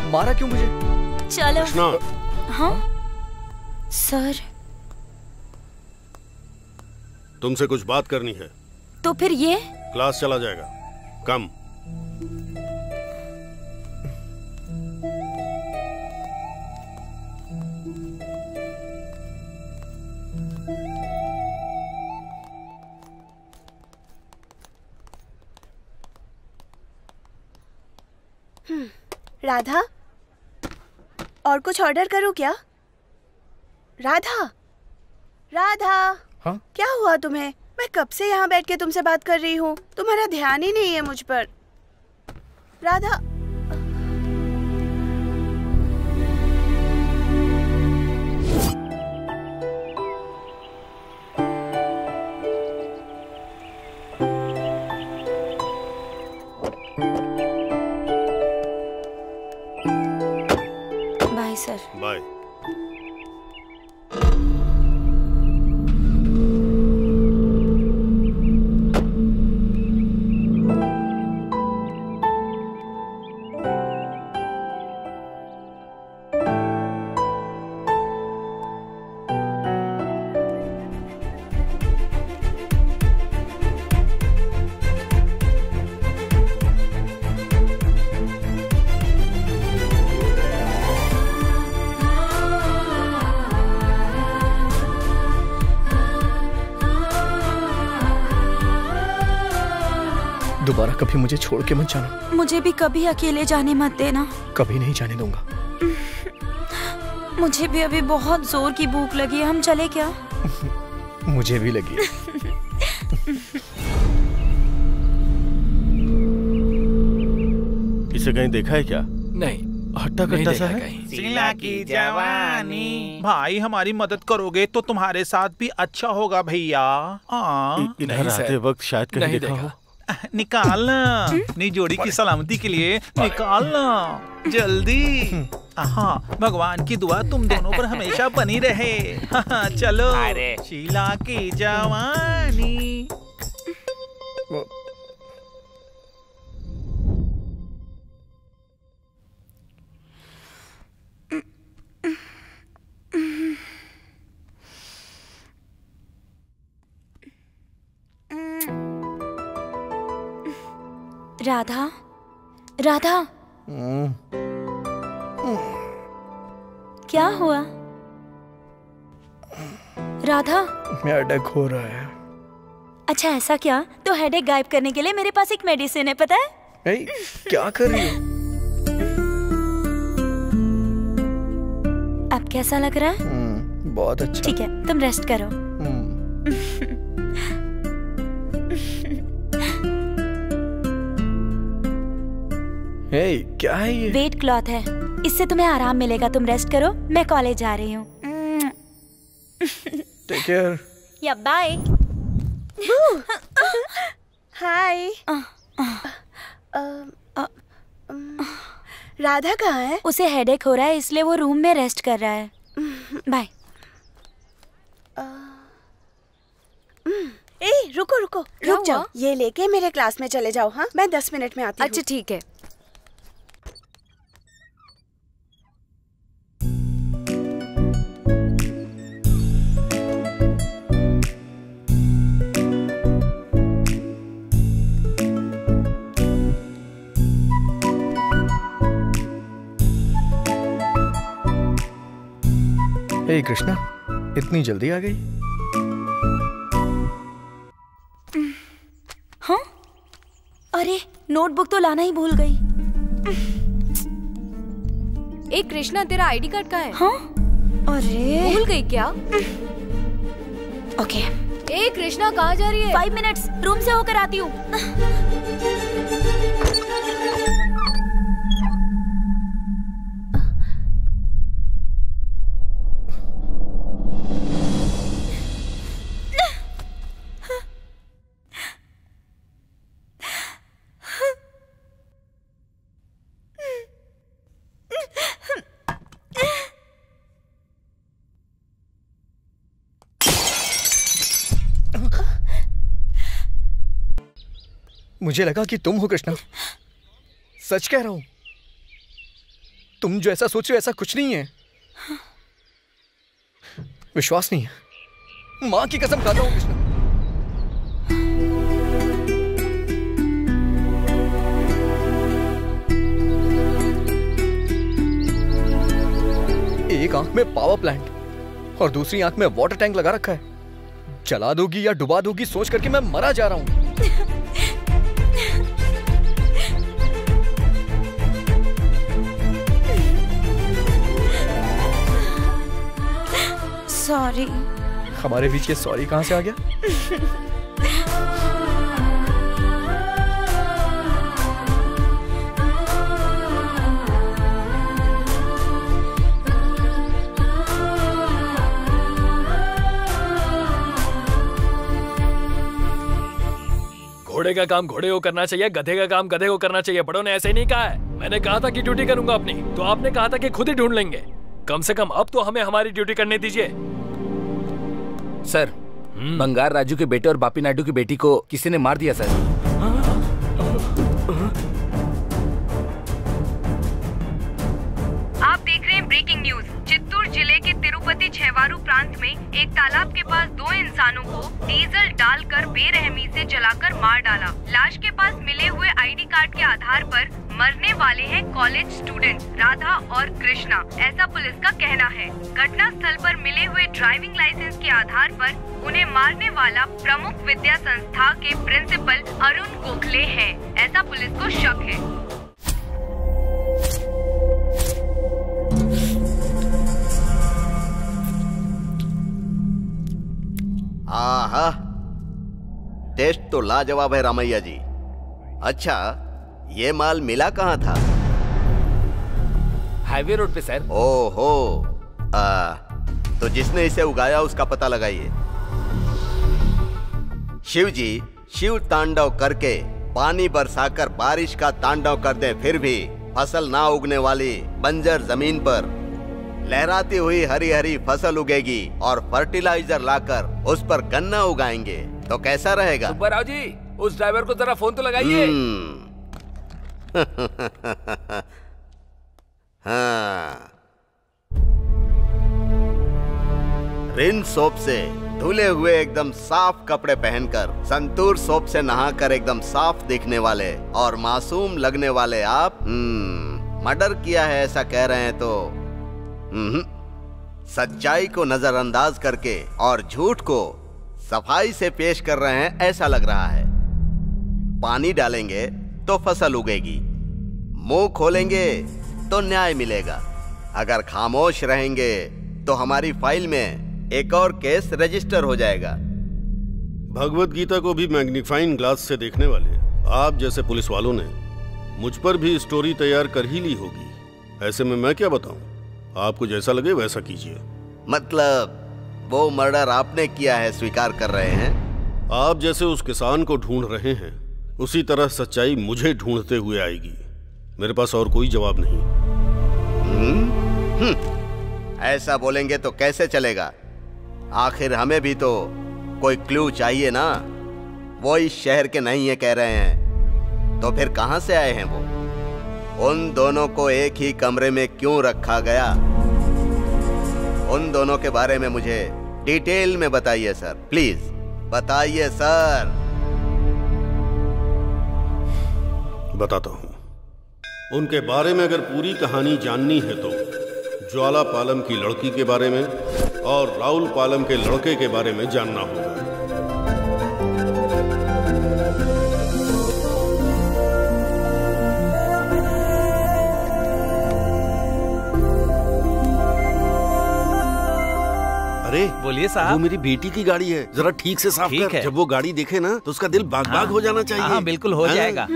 मारा क्यों मुझे? चलो। कृष्णा। हाँ सर। तुमसे कुछ बात करनी है। तो फिर ये? क्लास चला जाएगा। कम। राधा, और कुछ ऑर्डर करूं क्या? राधा, राधा। हाँ? क्या हुआ तुम्हें? मैं कब से यहाँ बैठ के तुमसे बात कर रही हूँ, तुम्हारा ध्यान ही नहीं है मुझ पर। राधा। Bye sir. बाय। दोबारा कभी मुझे छोड़ के मत जाना। मुझे भी कभी अकेले जाने मत देना। कभी नहीं जाने दूंगा। मुझे भी अभी बहुत जोर की भूख लगी है, हम चले क्या? मुझे भी लगी। इसे कहीं देखा है क्या? नहीं, हट्टा कट्टा सा है। शीला की जवानी। भाई हमारी मदद करोगे तो तुम्हारे साथ भी अच्छा होगा भैया। इधर आते वक्त शायद कहीं देखा हो। निकालना अपनी जोड़ी की सलामती के लिए, निकालना जल्दी। हाँ, भगवान की दुआ तुम दोनों पर हमेशा बनी रहे। चलो शीला की जवानी। राधा, राधा, क्या हुआ? राधा, हेडेक हो रहा है। अच्छा ऐसा क्या? तो हेडेक गायब करने के लिए मेरे पास एक मेडिसिन है, पता है? क्या कर रही हो? अब कैसा लग रहा है? बहुत अच्छा। ठीक है, तुम रेस्ट करो। क्या है ये? वेट क्लॉथ है, इससे तुम्हें आराम मिलेगा। तुम रेस्ट करो, मैं कॉलेज जा रही हूँ। Take care. या बाय। हाय। राधा कहाँ है? उसे हेडेक हो रहा है इसलिए वो रूम में रेस्ट कर रहा है। बाय। रुको रुको, रुक जाओ। ये लेके मेरे क्लास में चले जाओ। हाँ, मैं 10 मिनट में आती हूँ। अच्छा ठीक है। हे कृष्णा, इतनी जल्दी आ गई? हाँ? अरे नोटबुक तो लाना ही भूल गई। एक कृष्णा, तेरा आईडी कार्ड कहाँ है? हाँ? अरे भूल गई क्या? ओके। ए कृष्णा, कहाँ जा रही है? 5 मिनट्स, रूम से होकर आती हूँ। मुझे लगा कि तुम हो कृष्णा। सच कह रहा हूं, तुम जो ऐसा सोच रहे हो ऐसा कुछ नहीं है। विश्वास नहीं है, मां की कसम खाता हूं कृष्णा। एक आंख में पावर प्लांट और दूसरी आंख में वाटर टैंक लगा रखा है। जला दोगी या डुबा दोगी सोच करके मैं मरा जा रहा हूं। सॉरी। हमारे बीच ये सॉरी कहां से आ गया? घोड़े का काम घोड़े को करना चाहिए, गधे का काम गधे को करना चाहिए। बड़ों ने ऐसे नहीं कहा है। मैंने कहा था कि ड्यूटी करूंगा अपनी, तो आपने कहा था कि खुद ही ढूंढ लेंगे। कम से कम अब तो हमें हमारी ड्यूटी करने दीजिए। सर, बंगार राजू के बेटे और बापी नायडू की बेटी को किसी ने मार दिया सर। आप देख रहे हैं ब्रेकिंग न्यूज। चित्तूर जिले के तिरुपति छेवारू प्रांत में एक तालाब के पास 2 इंसानों को डीजल डालकर बेरहमी से जलाकर मार डाला। लाश के पास मिले हुए आईडी कार्ड के आधार पर मरने वाले हैं कॉलेज स्टूडेंट राधा और कृष्णा, ऐसा पुलिस का कहना है। घटना स्थल पर मिले हुए ड्राइविंग लाइसेंस के आधार पर उन्हें मारने वाला प्रमुख विद्या संस्था के प्रिंसिपल अरुण गोखले है, ऐसा पुलिस को शक है। टेस्ट तो लाजवाब है रामैया जी। अच्छा, ये माल मिला कहाँ था? हाईवे रोड पे सर। ओहो, तो जिसने इसे उगाया उसका पता लगाइए। शिव जी शिव तांडव करके पानी बरसाकर बारिश का तांडव कर दे, फिर भी फसल ना उगने वाली बंजर जमीन पर लहराती हुई हरी हरी फसल उगेगी और फर्टिलाइजर लाकर उस पर गन्ना उगाएंगे तो कैसा रहेगा? सुब्बाराव जी, उस ड्राइवर को जरा फोन तो लगाइए। हाँ, रिन सोप से धुले हुए एकदम साफ कपड़े पहनकर, संतूर सोप से नहाकर एकदम साफ दिखने वाले और मासूम लगने वाले आप मर्डर किया है ऐसा कह रहे हैं तो सच्चाई को नजरअंदाज करके और झूठ को सफाई से पेश कर रहे हैं ऐसा लग रहा है। पानी डालेंगे तो फसल उगेगी, मुंह खोलेंगे तो न्याय मिलेगा, अगर खामोश रहेंगे तो हमारी फाइल में एक और केस रजिस्टर हो जाएगा। भगवत गीता को भी मैग्नीफाइंग ग्लास से देखने वाले आप जैसे पुलिस वालों ने मुझ पर भी स्टोरी तैयार कर ही ली होगी। ऐसे में मैं क्या बताऊं, आपको जैसा लगे वैसा कीजिए। मतलब वो मर्डर आपने किया है स्वीकार कर रहे हैं? आप जैसे उस किसान को ढूंढ रहे हैं उसी तरह सच्चाई मुझे ढूंढते हुए आएगी। मेरे पास और कोई जवाब नहीं। ऐसा बोलेंगे तो कैसे चलेगा? आखिर हमें भी तो कोई क्लू चाहिए ना। वो इस शहर के नहीं है कह रहे हैं, तो फिर कहां से आए हैं वो? उन दोनों को एक ही कमरे में क्यों रखा गया? उन दोनों के बारे में मुझे डिटेल में बताइए सर, प्लीज बताइए सर। बताता हूं। उनके बारे में अगर पूरी कहानी जाननी है तो ज्वाला पालम की लड़की के बारे में और राहुल पालम के लड़के के बारे में जानना होगा। अरे बोलिए साहब। वो मेरी बेटी की गाड़ी है, जरा ठीक से साफ कर। जब वो गाड़ी देखे ना तो उसका दिल बाग बाग हो जाना चाहिए। हाँ, बिल्कुल हो जाएगा।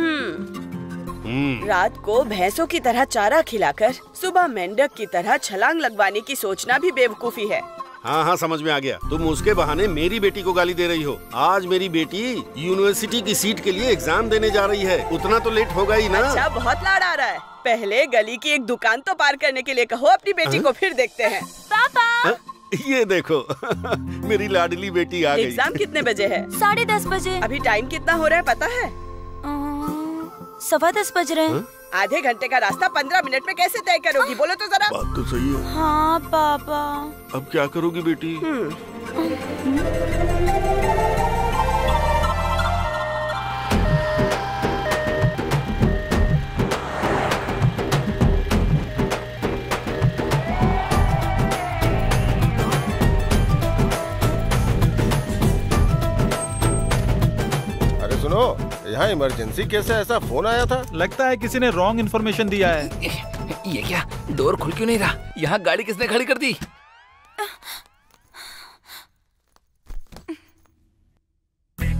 रात को भैंसों की तरह चारा खिलाकर सुबह मेंढक की तरह छलांग लगवाने की सोचना भी बेवकूफी है। हाँ हाँ, समझ में आ गया। तुम उसके बहाने मेरी बेटी को गाली दे रही हो। आज मेरी बेटी यूनिवर्सिटी की सीट के लिए एग्जाम देने जा रही है, उतना तो लेट होगा ही ना। अच्छा, बहुत लाड़ आ रहा है। पहले गली की एक दुकान तो पार करने के लिए कहो अपनी बेटी को, फिर देखते हैं। पापा ये देखो मेरी लाडली बेटी आ गई। एग्जाम कितने बजे है? 10:30 बजे। अभी टाइम कितना हो रहा है पता है? 10:15 बज रहे हैं। आधे घंटे का रास्ता 15 मिनट में कैसे तय करोगी? बोलो तो जरा। बात तो सही है। हाँ पापा। अब क्या करोगी बेटी? सुनो, यहाँ इमरजेंसी कैसे ऐसा फोन आया था? लगता है किसी ने रॉन्ग इन्फॉर्मेशन दिया है। ये क्या, डोर खुल क्यों नहीं रहा? यहाँ गाड़ी किसने खड़ी कर दी?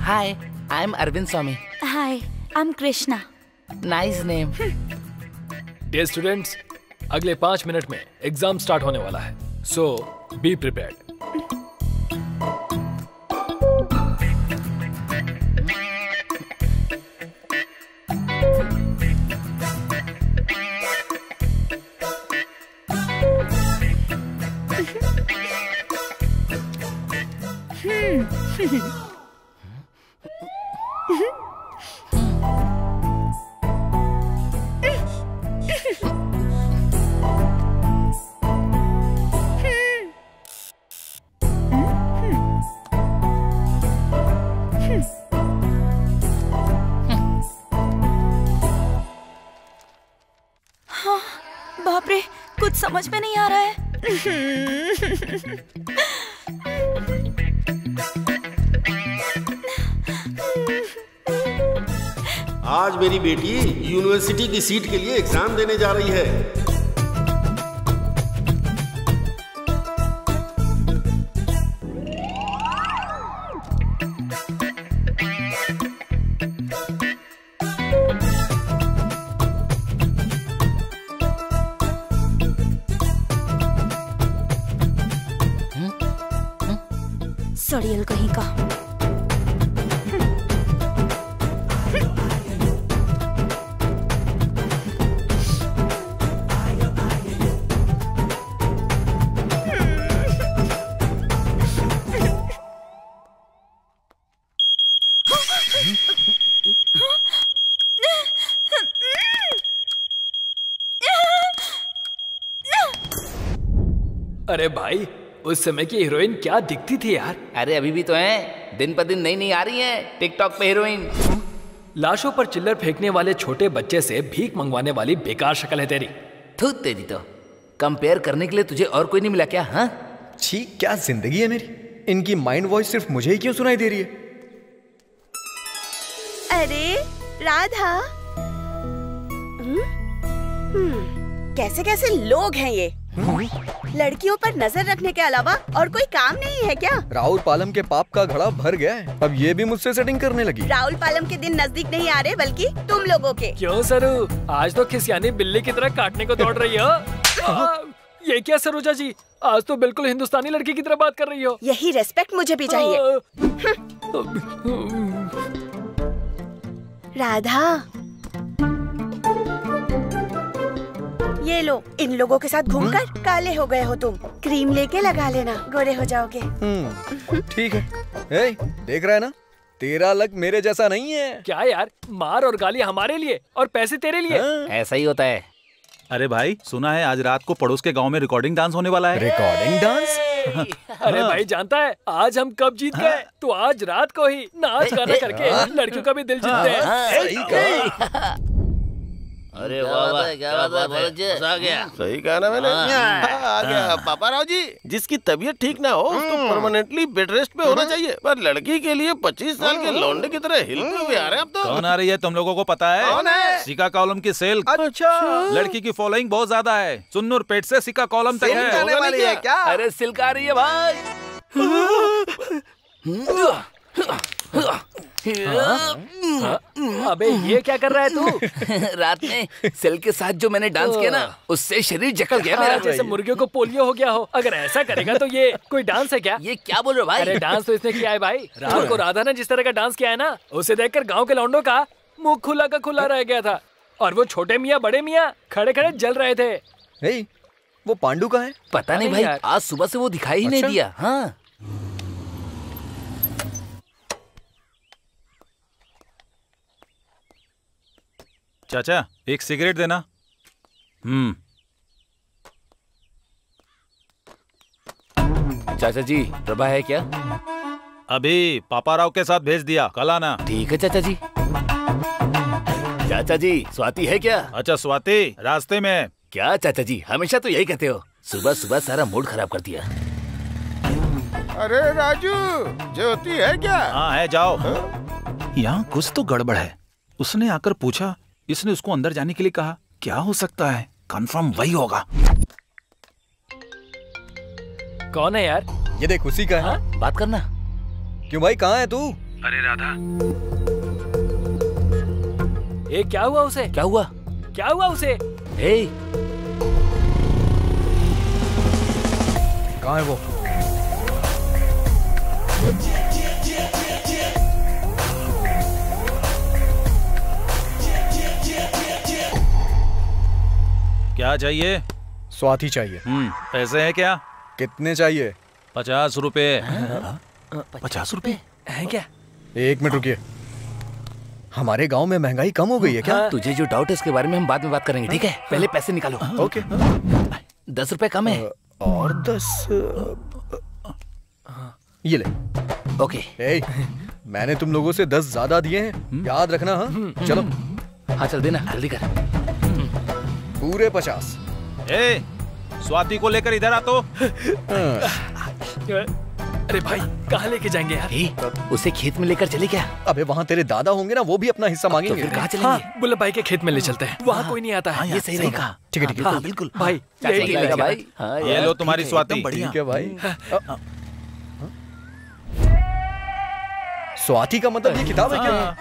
Hi, I am Arvind Swamy. Hi, I am Krishna. Nice name. Dear students, अगले 5 मिनट में एग्जाम स्टार्ट होने वाला है, सो बी प्रिपेयर्ड। बाप रे, कुछ समझ में नहीं आ रहा है। आज मेरी बेटी यूनिवर्सिटी की सीट के लिए एग्जाम देने जा रही है। सड़ियल कहीं का। अरे भाई, उस समय की हीरोइन क्या दिखती थी यार। अरे अभी भी तो है, दिन पर दिन नई नई आ रही है टिकटॉक पे हीरोइन। लाशों पर चिल्लर फेंकने वाले छोटे बच्चे से भीख मंगवाने वाली बेकार शक्ल है तेरी। थू तेरी तो, कंपेयर करने के लिए तुझे और कोई नहीं मिला क्या? हाँ छी, क्या जिंदगी है मेरी। इनकी माइंड वॉइस सिर्फ मुझे ही क्यों सुनाई दे रही है? अरे राधा, कैसे कैसे लोग हैं ये। लड़कियों पर नजर रखने के अलावा और कोई काम नहीं है क्या? राहुल पालम के पाप का घड़ा भर गया है, अब ये भी मुझसे सेटिंग करने लगी। राहुल पालम के दिन नजदीक नहीं आ रहे, बल्कि तुम लोगों के। क्यों सरू, आज तो खिसियानी बिल्ली की तरह काटने को दौड़ रही हो। ये क्या सरोजा जी, आज तो बिल्कुल हिंदुस्तानी लड़की की तरह बात कर रही हो। यही रेस्पेक्ट मुझे भी चाहिए। राधा, ये लो, इन लोगों के साथ घूमकर काले हो गए हो तुम। क्रीम लेके लगा लेना, गोरे हो जाओगे। ठीक है। ए, देख रहा है ना, तेरा लक मेरे जैसा नहीं है। क्या यार, मार और गाली हमारे लिए और पैसे तेरे लिए। ऐसा ही होता है। अरे भाई, सुना है आज रात को पड़ोस के गांव में रिकॉर्डिंग डांस होने वाला है। Recording dance? अरे भाई, जानता है आज हम कब जीत गए? तो आज रात को ही नाच गाना करके लड़कियों का भी दिल जीतते हैं। अरे वाह वाह, क्या बात है, मजा आ गया। सही कहा ना मैंने। आ गया पापा राव जी। जिसकी तबीयत ठीक ना हो उसको परमानेंटली बेड रेस्ट पे होना चाहिए, पर लड़की के लिए 25 साल के लौंडे की तरह हिलते हुए आ रहे हैं अब तो। कौन आ रही है तुम लोगों को पता है? कौन है? सिका कॉलम की सेल। अच्छा, लड़की की फॉलोइंग बहुत ज्यादा है, चुन्नूर पेट से सिका कॉलम तक है। क्या? अरे सिल्क आ रही है भाई। अबे ये क्या कर रहा है तू? रात में सेल के साथ जो मैंने डांस किया ना, उससे शरीर जकड़ गया मेरा। जैसे मुर्गियों को पोलियो हो गया हो। अगर ऐसा करेगा तो ये कोई डांस है क्या? ये क्या बोल रहे हो भाई? अरे डांस तो इसने किया है भाई। रात को राधा ने जिस तरह का डांस किया है ना, उसे देखकर गांव के लौंडों का मुंह खुला का खुला रह गया था। और वो छोटे मियाँ बड़े मियाँ खड़े खड़े जल रहे थे। वो पांडू का है? पता नहीं भाई, आज सुबह से वो दिखाई ही नहीं दिया। हाँ, चाचा एक सिगरेट देना। चाचा जी, प्रभा है क्या? अभी पापा राव के साथ भेज दिया, कल आना। ठीक है चाचा जी। चाचा जी, स्वाति है क्या? अच्छा, स्वाति रास्ते में। क्या चाचा जी, हमेशा तो यही कहते हो। सुबह सुबह सारा मूड खराब कर दिया। अरे राजू, ज्योति है क्या? हाँ है, जाओ। यहाँ कुछ तो गड़बड़ है। उसने आकर पूछा, इसने उसको अंदर जाने के लिए कहा। क्या हो सकता है? कंफर्म वही होगा। कौन है यार? ये देख, उसी का है। बात करना। क्यों भाई, कहाँ है तू? अरे राधा, ए क्या हुआ उसे? क्या हुआ? क्या हुआ उसे? कहाँ है वो? क्या चाहिए? स्वाति चाहिए। पैसे हैं क्या? कितने चाहिए? 50 रुपए। 50 रुपए है क्या? 1 मिनट रुकिए। हमारे गांव में महंगाई कम हो गई है क्या? तुझे जो डाउट है इसके बारे में हम बाद में बात करेंगे, ठीक है? पहले पैसे निकालो। ओके। 10 रुपए कम है। और 10 ये ले। ओके। मैंने तुम लोगों से 10 ज्यादा दिए हैं, याद रखना। हाँ चलो। हाँ चल देना, जल्दी कर। पूरे 50। स्वाति को लेकर इधर आ तो। अरे भाई, कहाँ लेके जाएंगे यार? उसे खेत में लेकर चले क्या? अबे वहाँ तेरे दादा होंगे ना, वो भी अपना हिस्सा मांगेंगे। तो फिर कहाँ चलेंगे? हाँ, बुल्लभ भाई के खेत में ले चलते हैं। वहाँ कोई नहीं आता है। ये सही कहा। ठीक है, ठीक है। बिल्कुल भाई, भाई। ये लो तुम्हारी स्वाति। ठीक है भाई। स्वाति का मतलब ये किताब है क्या?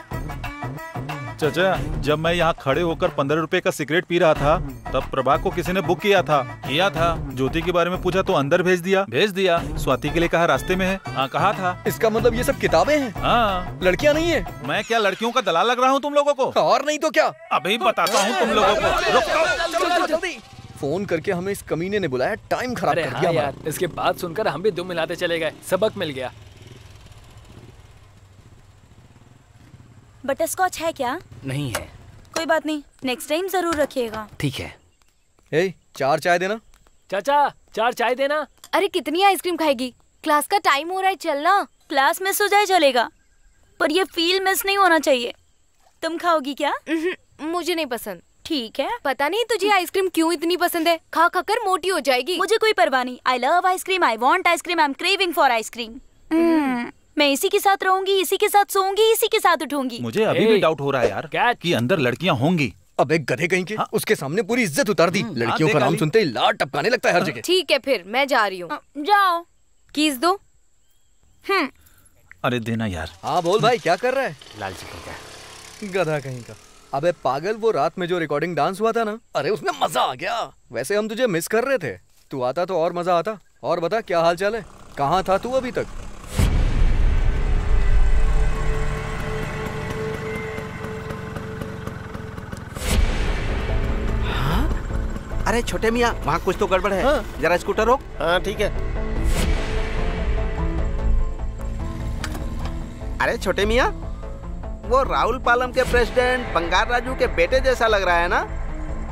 चाचा, जब मैं यहाँ खड़े होकर 15 रुपए का सिगरेट पी रहा था तब प्रभा को किसी ने बुक किया था। ज्योति के बारे में पूछा तो अंदर भेज दिया। स्वाति के लिए कहा रास्ते में है। हाँ, कहा था। इसका मतलब ये सब किताबें हैं? हाँ। लड़कियाँ नहीं है? मैं क्या लड़कियों का दलाल लग रहा हूँ तुम लोगों को? और नहीं तो क्या। अभी बताता हूँ तुम लोगों को। जल्दी फोन करके हमें इस कमीने ने बुलाया, टाइम खराब कर दिया यार। इसके बात सुनकर हम भी दुम मिलाते चले गए, सबक मिल गया। बटरस्कॉच है क्या? नहीं है। कोई बात नहीं, नेक्स्ट टाइम जरूर रखिएगा। ठीक है। 4 चाय देना। चाचा 4 चाय देना। अरे कितनी आइसक्रीम खाएगी? क्लास का टाइम हो रहा है, चलना। क्लास मिस हो जाए चलेगा, पर ये फील मिस नहीं होना चाहिए। तुम खाओगी क्या? मुझे नहीं पसंद। ठीक है। पता नहीं तुझे आइसक्रीम क्यों इतनी पसंद है, खा खा कर मोटी हो जाएगी। मुझे कोई परवाह नहीं। I love ice cream, I want ice cream, I am craving for ice cream. मैं इसी के साथ रहूंगी, इसी के साथ सोऊंगी, इसी के साथ उठूंगी। मुझे अभी भी डाउट हो रहा है यार कि अंदर लड़कियां होंगी। अब एक गधे कहीं के उसके सामने पूरी इज्जत उतार दी। लड़कियों का नाम सुनते ही लार टपकाने लगता है हर जगह। ठीक है फिर मैं जा रही हूँ। जाओ। कीज दो। अरे देना यार। हाँ बोल भाई, क्या कर रहा है? लालची कहीं का गधा कहीं का। अबे पागल, वो रात में जो रिकॉर्डिंग डांस हुआ था ना, अरे उसमें मजा आ गया। वैसे हम तुझे मिस कर रहे थे, तू आता तो और मजा आता। और बता क्या हाल चाल है, कहाँ था तू अभी तक? अरे छोटे मियाँ, वहाँ कुछ तो गड़बड़ है। हाँ। जरा स्कूटर रोक। हाँ ठीक है। अरे छोटे मियाँ, वो राहुल पालम के प्रेसिडेंट बंगार राजू के बेटे जैसा लग रहा है ना?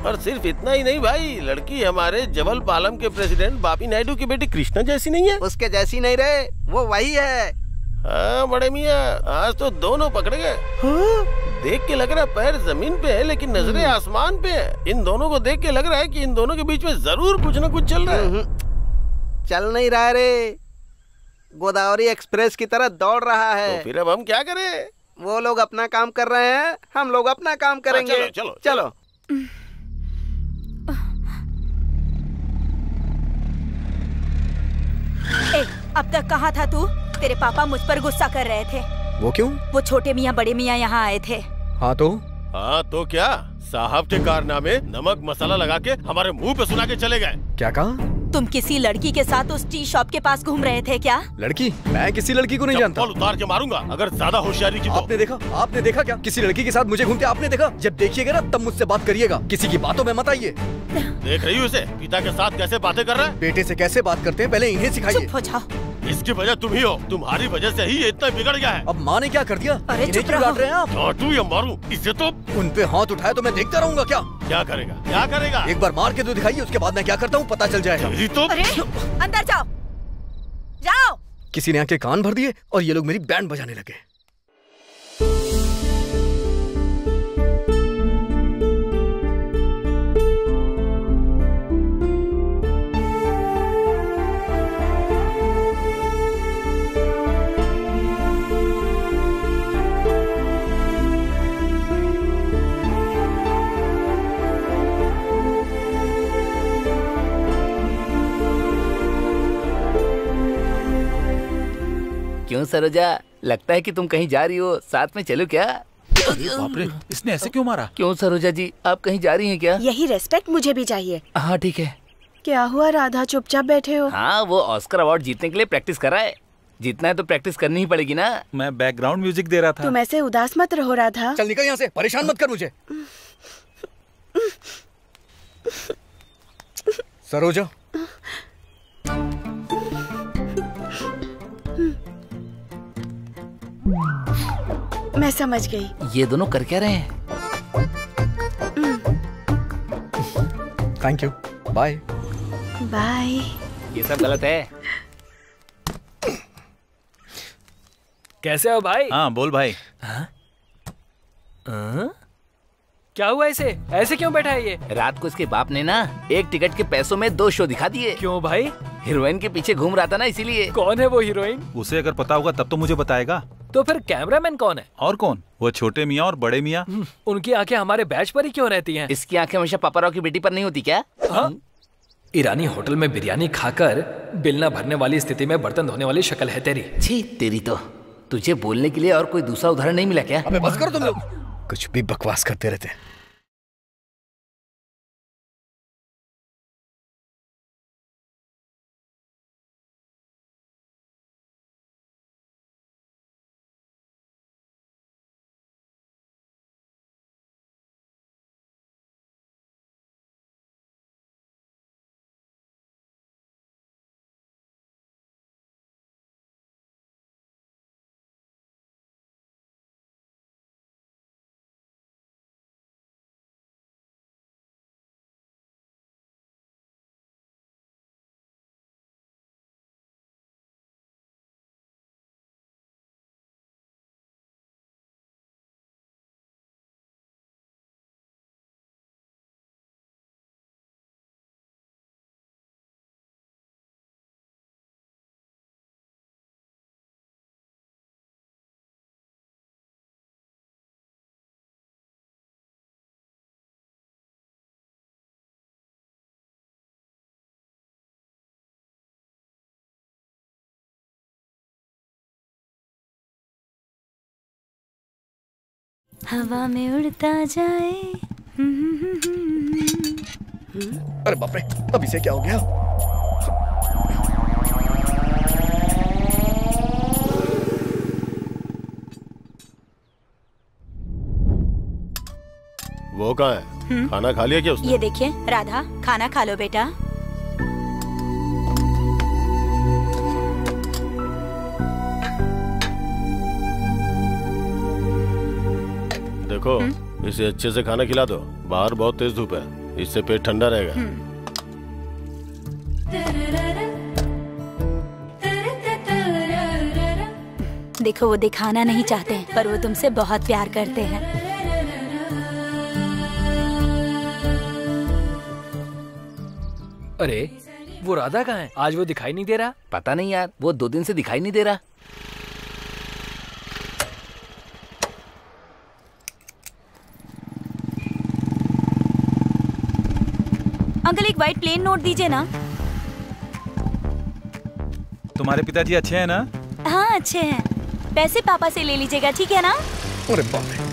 और सिर्फ इतना ही नहीं भाई, लड़की हमारे जवल पालम के प्रेसिडेंट बापी नायडू की बेटी कृष्णा जैसी नहीं है? उसके जैसी नहीं रहे, वो वही है। हाँ बड़े मियाँ, आज तो दोनों पकड़े गए। हाँ? देख के लग रहा है पैर जमीन पे है लेकिन नजरें आसमान पे है। इन दोनों को देख के लग रहा है कि इन दोनों के बीच में जरूर कुछ न कुछ चल रहा है। चल नहीं रहा रे, गोदावरी एक्सप्रेस की तरह दौड़ रहा है। तो फिर अब हम क्या करें? वो लोग अपना काम कर रहे हैं, हम लोग अपना काम करेंगे। चलो चलो, चलो। अब तक कहाँ था तू? तेरे पापा मुझ पर गुस्सा कर रहे थे। वो क्यों? वो छोटे मियाँ बड़े मियाँ यहाँ आए थे। हाँ तो क्या साहब के कारनामे नमक मसाला लगा के हमारे मुंह पे सुना के चले गए। क्या कहा? तुम किसी लड़की के साथ उस टी शॉप के पास घूम रहे थे क्या? लड़की? मैं किसी लड़की को नहीं जानता। उतार के मारूंगा अगर ज्यादा होशियारी की तो। आपने देखा क्या? किसी लड़की के साथ मुझे घूमते आपने देखा? जब देखिएगा ना तब मुझसे बात करिएगा, किसी की बातों में मत आइए। देख रही हूँ इसे, पिता के साथ कैसे बातें कर रहा है। बेटे से कैसे बात करते हैं पहले इन्हें सिखाइए। चुप हो जाओ। इसकी वजह तुम ही हो, तुम्हारी वजह से ही ये इतना बिगड़ गया है। अब माँ ने क्या कर दिया? अरे चुप रहो। डांट रहे हैं आप? डांटू या मारूं? इससे तो उन पे हाथ उठाए तो मैं देखता रहूंगा क्या? क्या करेगा? क्या करेगा? एक बार मार के तो दिखाइए, उसके बाद मैं क्या करता हूँ पता चल जाएगा। तो अरे अंदर जाओ, जाओ। किसी ने आके कान भर दिए और ये लोग मेरी बैंड बजाने लगे। क्यों सरोजा, लगता है कि तुम कहीं जा रही हो, साथ में चलो क्या? बाप रे, इसने ऐसे क्यों मारा? क्यों सरोजा जी, आप कहीं जा रही हैं क्या? यही रेस्पेक्ट मुझे भी चाहिए। हाँ ठीक है। क्या हुआ राधा, चुपचाप बैठे हो? हाँ, वो ऑस्कर अवार्ड जीतने के लिए प्रैक्टिस कर रहा है। जीतना है तो प्रैक्टिस करनी ही पड़ेगी ना। मैं बैकग्राउंड म्यूजिक दे रहा था। तुम ऐसे उदास मत रहो राधा। चल निकल यहाँ से, परेशान मत कर मुझे। सरोजा, मैं समझ गई। ये दोनों कर क्या रहे हैं? Thank you, bye. बाय। ये सब गलत है। कैसे हो भाई? हाँ बोल भाई। क्या हुआ इसे? ऐसे क्यों बैठा है ये? रात को इसके बाप ने ना एक टिकट के पैसों में 2 शो दिखा दिए। क्यों भाई? हीरोइन के पीछे घूम रहा था ना, इसीलिए। कौन है वो हीरोइन? उसे अगर पता होगा तब तो मुझे बताएगा। तो फिर कैमरामैन कौन है? और कौन? वो छोटे मियाँ और बड़े मियाँ। उनकी आंखें हमारे बैच पर ही क्यों रहती हैं? इसकी आंखें हमेशा पापाराव की बेटी पर नहीं होती क्या? हाँ? ईरानी होटल में बिरयानी खाकर बिल न भरने वाली स्थिति में बर्तन धोने वाली शक्ल है तेरी। छी तेरी तो। तुझे बोलने के लिए और कोई दूसरा उदाहरण नहीं मिला क्या? अबे बस करो तुम लोग। कुछ भी बकवास करते रहते हैं। हवा में उड़ता जाए। अरे बाप रे, अब इसे क्या हो गया? वो कहाँ है? खाना खा लिया क्या उसने? ये देखिए राधा, खाना खा लो बेटा। देखो इसे अच्छे से खाना खिला दो, बाहर बहुत तेज धूप है, इससे पेट ठंडा रहेगा। देखो वो दिखाना नहीं चाहते हैं, पर वो तुमसे बहुत प्यार करते हैं। अरे वो राधा कहाँ है? आज वो दिखाई नहीं दे रहा। पता नहीं यार, वो 2 दिन से दिखाई नहीं दे रहा। अंकल एक व्हाइट प्लेन नोट दीजिए ना। तुम्हारे पिताजी अच्छे हैं ना? हाँ अच्छे हैं। पैसे पापा से ले लीजिएगा, ठीक है ना? अरे बाप रे।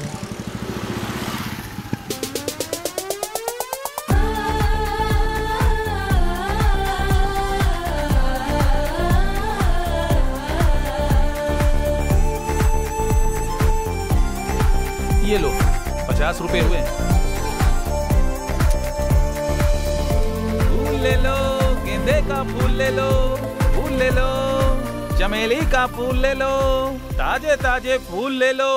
ये लो 50 रुपए हुए। फूल ले लो, गेंदे का फूल ले लो, फूल ले लो, चमेली का फूल ले लो, ताजे ताजे फूल ले लो,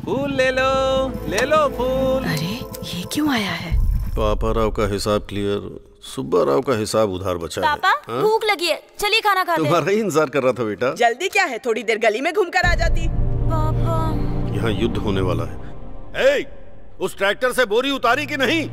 फूल ले लो फूल। अरे ये क्यों आया है? पापा राव का हिसाब क्लियर, सुब्बा राव का हिसाब उधार बचा है। पापा भूख लगी है, चलिए खाना खाते हैं। तुम्हारा ही इंतजार कर रहा था बेटा। जल्दी क्या है, थोड़ी देर गली में घूमकर आ जाती। पापा यहाँ युद्ध होने वाला है। ए, उस ट्रैक्टर से बोरी उतारी कि नहीं?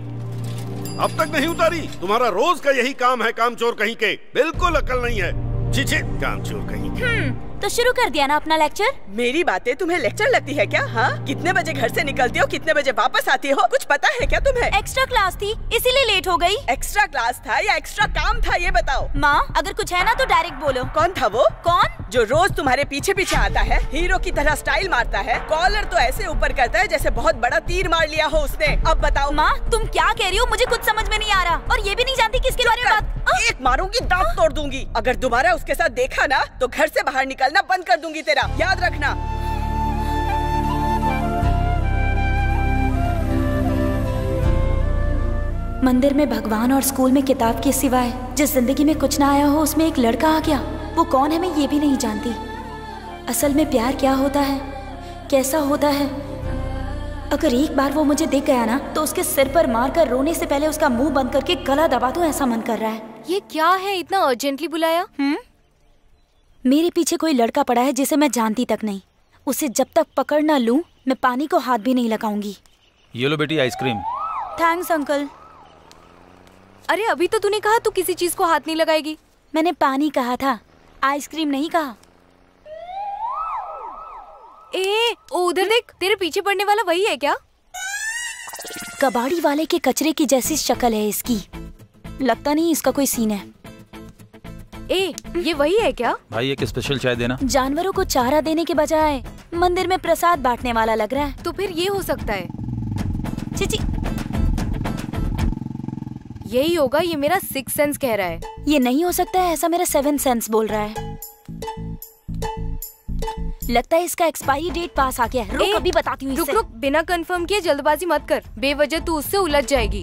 अब तक नहीं उतारी? तुम्हारा रोज का यही काम है, कामचोर कहीं के। बिल्कुल अकल नहीं है। छी कामचोर कहीं के। तो शुरू कर दिया ना अपना लेक्चर। मेरी बातें तुम्हें लेक्चर लगती है क्या? हाँ, कितने बजे घर से निकलती हो, कितने बजे वापस आती हो, कुछ पता है क्या तुम्हें? एक्स्ट्रा क्लास थी इसीलिए लेट हो गई। एक्स्ट्रा क्लास था या एक्स्ट्रा काम था, ये बताओ। माँ अगर कुछ है ना तो डायरेक्ट बोलो। कौन था वो? कौन? जो रोज तुम्हारे पीछे पीछे आता है, हीरो की तरह स्टाइल मारता है, कॉलर तो ऐसे ऊपर करता है जैसे बहुत बड़ा तीर मार लिया हो उसने। अब बताओ। माँ तुम क्या कह रही हो, मुझे कुछ समझ में नहीं आ रहा, और ये भी नहीं जानती किसके बारे में बात। एक मारूंगी, दांत तोड़ दूंगी। अगर दोबारा उसके साथ देखा ना तो घर से बाहर निकलना बंद कर दूंगी तेरा, याद रखना। मंदिर में भगवान और स्कूल में किताब के सिवाय जिस जिंदगी में कुछ ना आया हो, उसमें एक लड़का आ गया। वो कौन है मैं ये भी नहीं जानती। असल में प्यार क्या होता है, कैसा होता है। अगर एक बार वो मुझे दिख गया ना तो उसके सिर पर मारकर रोने से पहले उसका मुंह बंद करके गला दबा दूं, ऐसा मन कर रहा है। ये क्या है, इतना अर्जेंटली बुलाया? मेरे पीछे कोई लड़का पड़ा है जिसे मैं जानती तक नहीं। उसे जब तक पकड़ ना लूं मैं पानी को हाथ भी नहीं लगाऊंगी। ये लो बेटी आइसक्रीम। Thanks uncle. अरे अभी तो तूने कहा तू किसी चीज को हाथ नहीं लगाएगी। मैंने पानी कहा था, आइसक्रीम नहीं कहा। उधर देख, तेरे पीछे पड़ने वाला वही है क्या? कबाड़ी वाले के कचरे की जैसी शक्ल है इसकी। लगता नहीं इसका कोई सीन है। ये वही है क्या? भाई एक स्पेशल चाय देना। जानवरों को चारा देने के बजाय मंदिर में प्रसाद बांटने वाला लग रहा है। तो फिर ये हो सकता है। चिची, यही होगा, ये मेरा 6th सेंस कह रहा है। ये नहीं हो सकता है, ऐसा मेरा 7th सेंस बोल रहा है। लगता है इसका एक्सपायरी डेट पास आ गया है। रुक, अभी बताती हूँ रुक रुक, बिना कंफर्म किए जल्दबाजी मत कर, बेवजह तू उससे उलझ जाएगी।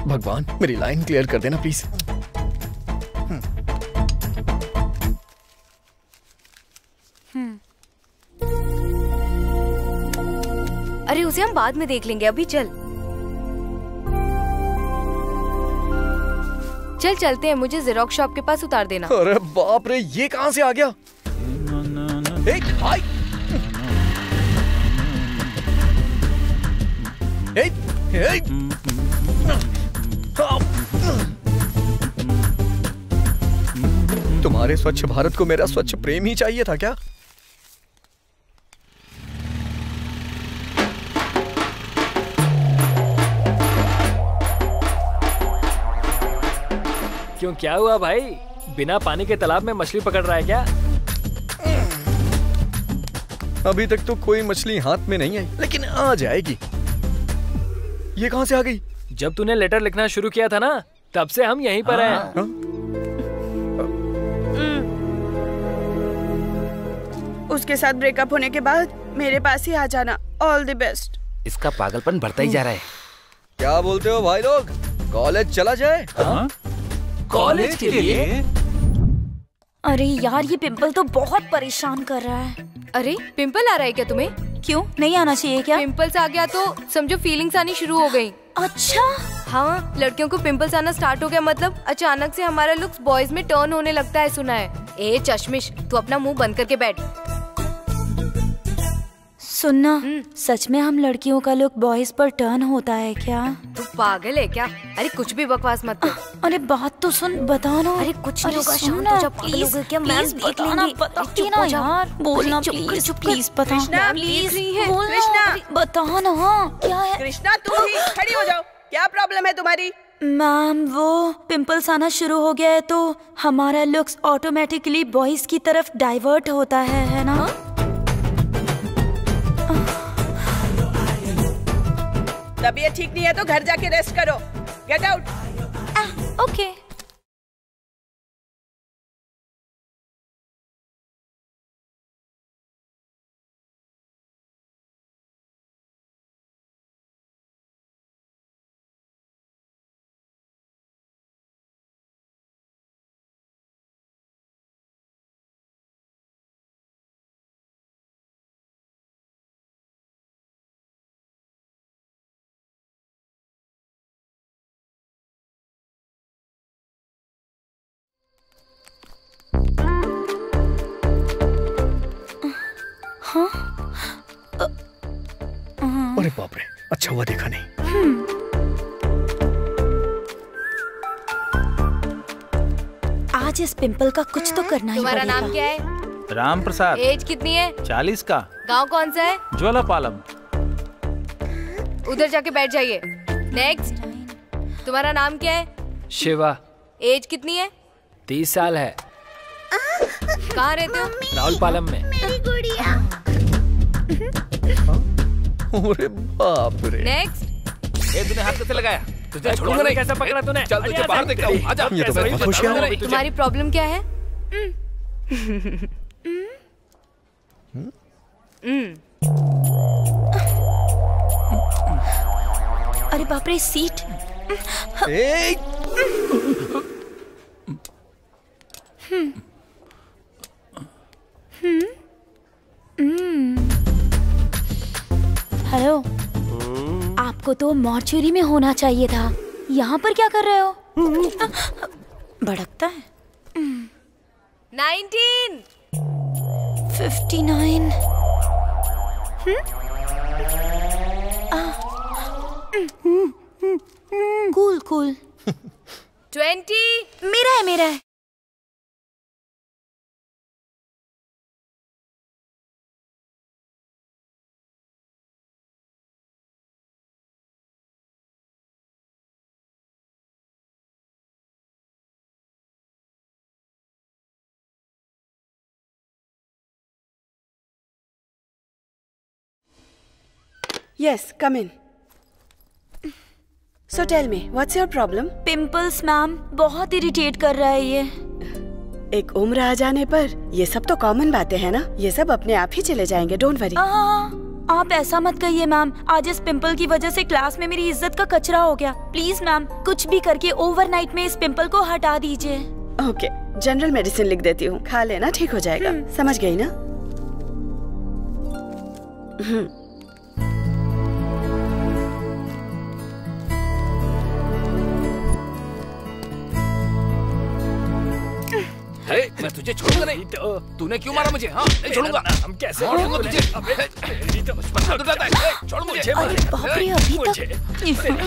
भगवान मेरी लाइन क्लियर कर देना प्लीज। अरे उसे हम बाद में देख लेंगे, अभी चल चल चलते हैं, मुझे जेरोक्स शॉप के पास उतार देना। अरे बाप रे, ये कहाँ से आ गया? हाय। तुम्हारे स्वच्छ भारत को मेरा स्वच्छ प्रेम ही चाहिए था क्या? क्यों, क्या हुआ भाई? बिना पानी के तालाब में मछली पकड़ रहा है क्या? अभी तक तो कोई मछली हाथ में नहीं आई, लेकिन आ जाएगी। ये कहाँ से आ गई? जब तूने लेटर लिखना शुरू किया था ना, तब से हम यहीं पर हैं। उसके साथ ब्रेकअप होने के बाद मेरे पास ही आ जाना। All the best. इसका पागलपन बढ़ता ही जा रहा है। क्या बोलते हो भाई लोग? कॉलेज चला जाए? कॉलेज के लिए? अरे यार, ये पिंपल तो बहुत परेशान कर रहा है। अरे पिंपल आ रहा है क्या तुम्हें? क्यों, नहीं आना चाहिए क्या? पिंपल्स आ गया तो समझो फीलिंग्स आनी शुरू हो गई। अच्छा हाँ, लड़कियों को पिंपल्स आना स्टार्ट हो गया, मतलब अचानक से हमारा लुक्स बॉयज में टर्न होने लगता है, सुना है। ए चश्मिश, तू अपना मुंह बंद करके बैठ। सुनना, सच में हम लड़कियों का लुक बॉयज पर टर्न होता है क्या? तू पागल है क्या? अरे कुछ भी बकवास मत कर। अरे बात तो सुन, बता ना। अरे कुछ नहीं होगा, सुन शांत हो जा, पागल हो गई क्या? मैम देख लेंगे। बताती ना यार, बोलना प्लीज प्लीज, बता कृष्णा, प्लीज, बोलना। कृष्णा, बता ना। क्या है? कृष्णा, तुम ही खड़ी हो जाओ। क्या प्रॉब्लम है तुम्हारी? मैम, वो पिंपल्स आना शुरू हो गया है तो हमारा लुक्स ऑटोमेटिकली बॉयज की तरफ डाइवर्ट होता है ना? तबीयत ठीक नहीं है तो घर जाके रेस्ट करो। Get out. ओके। अरे बाप रे, अच्छा हुआ देखा नहीं। आज इस पिंपल का कुछ तो करना ही तुम्हारा पड़ेगा। नाम क्या है? राम प्रसाद। एज कितनी है? 40 का। गांव कौन सा है? ज्वालापालम। उधर जाके बैठ जाइए। नेक्स्ट। तुम्हारा नाम क्या है? शिवा। एज कितनी है? 30 साल है। कहाँ रहते हो? राउलपालम में। मेरी गुड़िया। अरे बाप रे। नेक्स्ट। ए, तूने हाथ कैसे लगाया? तुझे छोड़ूंगा नहीं। कैसे पकड़ा तूने? चल तुझे बाहर देखता हूँ। आजा। ये तो बहुत होशियार है। तुम्हारी प्रॉब्लम क्या है? अरे बाप रे, सीट। हेलो, आपको तो मॉर्चुरी में होना चाहिए था, यहाँ पर क्या कर रहे हो? भड़कता है। 19 59 कूल कूल 20 मेरा है yes, come in. So tell me, what's your problem? Pimples ma'am, बहुत इरिटेट कर रहा है ये। एक उम्र आ जाने पर ये सब तो कॉमन बातें हैं ना, ये सब अपने आप ही चले जाएंगे, डोंट वरी। आप ऐसा मत कहिए मैम, आज इस पिंपल की वजह से क्लास में मेरी इज्जत का कचरा हो गया। प्लीज मैम, कुछ भी करके ओवरनाइट में इस पिंपल को हटा दीजिए। ओके, जनरल मेडिसिन लिख देती हूँ, खा लेना, ठीक हो जाएगा। समझ गई ना? अरे मैं तुझे छोड़ूंगा नहीं। तूने क्यों मारा मुझे? हाँ, नहीं छोड़ूंगा। हम कैसे छोड़ूंगा तुझे? छोड़ मुझे। अरे बाप रे, अभी तक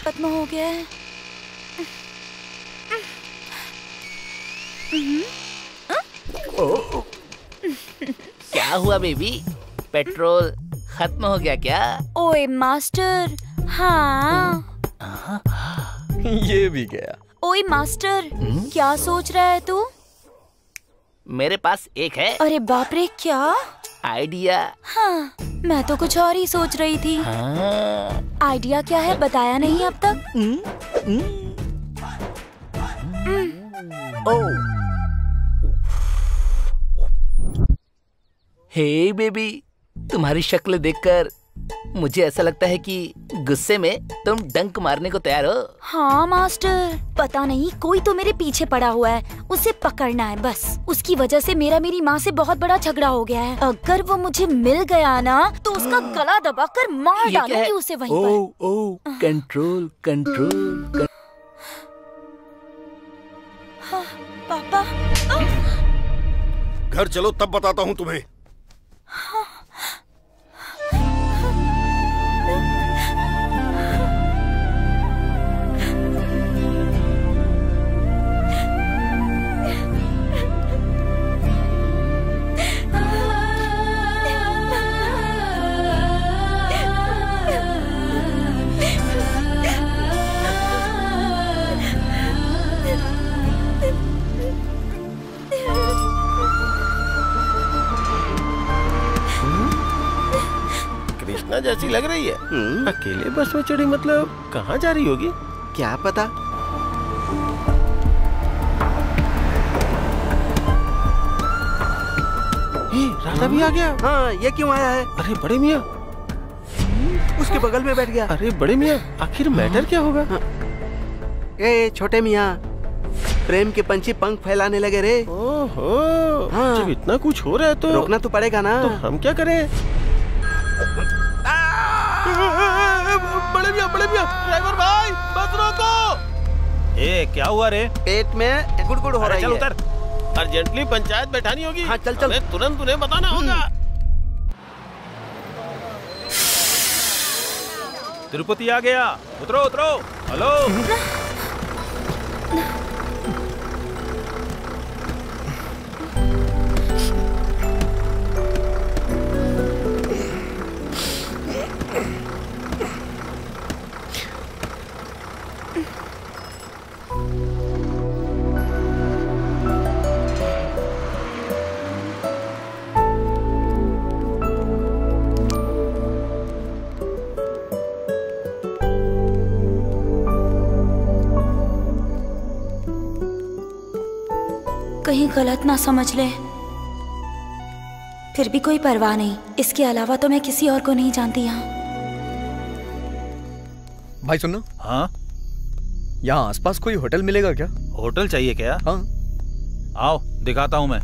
खत्म हो गया है। क्या हुआ बेबी? पेट्रोल खत्म हो गया क्या? ओए मास्टर, हाँ। ये भी गया। ओए मास्टर, क्या सोच रहा है तू? मेरे पास एक है। अरे बाप रे, क्या आइडिया? हाँ, मैं तो कुछ और ही सोच रही थी। हाँ। आइडिया क्या है, बताया नहीं अब तक? हे बेबी, तुम्हारी शक्ल देखकर मुझे ऐसा लगता है कि गुस्से में तुम डंक मारने को तैयार हो। हाँ मास्टर, पता नहीं कोई तो मेरे पीछे पड़ा हुआ है, उसे पकड़ना है बस। उसकी वजह से मेरी माँ से बहुत बड़ा झगड़ा हो गया है। अगर वो मुझे मिल गया ना तो उसका गला दबाकर मार डालूंगी उसे वहीं पर। ओ, कंट्रोल कंट्रोल। हाँ, पापा। घर चलो, तब बताता हूँ तुम्हें। कृष्णा जैसी लग रही है। अकेले बस में चढ़ी, मतलब कहाँ जा रही होगी? क्या पता। राधा भी आ गया। हाँ, ये क्यों आया है? अरे बड़े मियाँ, उसके बगल में बैठ गया। अरे बड़े मियाँ, आखिर मैटर क्या होगा? ए छोटे मियाँ, प्रेम के पंछी पंख फैलाने लगे रे। ओहो, हाँ। जब इतना कुछ हो रहा है तो रोकना तो पड़ेगा ना। तो हम क्या करें? बड़े मियाँ, ड्राइवर भाई, बस रोको। ए, क्या हुआ रे? पेट में गुड़गुड़ हो रही है। उतर। अर्जेंटली पंचायत बैठानी होगी। हाँ, चल चल। तुरंत उन्हें बताना होगा। तिरुपति आ गया, उतरो उतरो। हेलो। कहीं गलत ना समझ ले। फिर भी कोई परवाह नहीं, इसके अलावा तो मैं किसी और को नहीं जानती यहाँ। भाई सुनना। हाँ, यहाँ आसपास कोई होटल मिलेगा क्या? होटल चाहिए क्या? हाँ। आओ दिखाता हूँ मैं।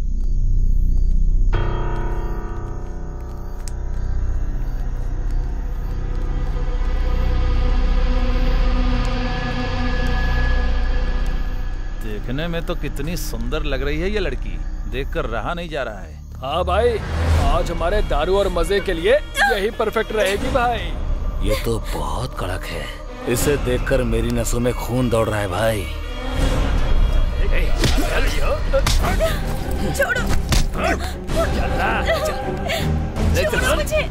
देखने में तो कितनी सुंदर लग रही है ये लड़की, देखकर रहा नहीं जा रहा है। हाँ भाई, आज हमारे दारू और मजे के लिए यही परफेक्ट रहेगी भाई। ये तो बहुत कड़क है, इसे देखकर मेरी नसों में खून दौड़ रहा है भाई। छोड़ो छोड़ो मुझे।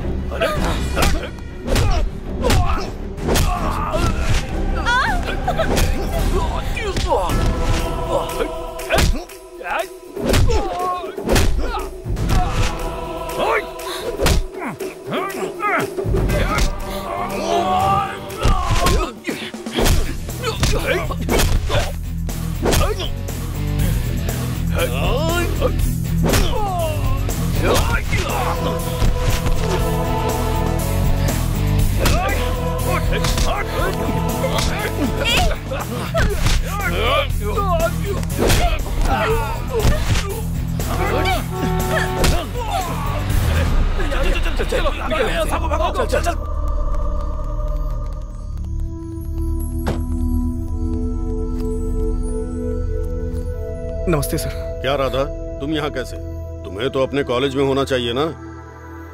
नमस्ते सर। क्या राधा, तुम यहाँ कैसे? तुम्हें तो अपने कॉलेज में होना चाहिए ना।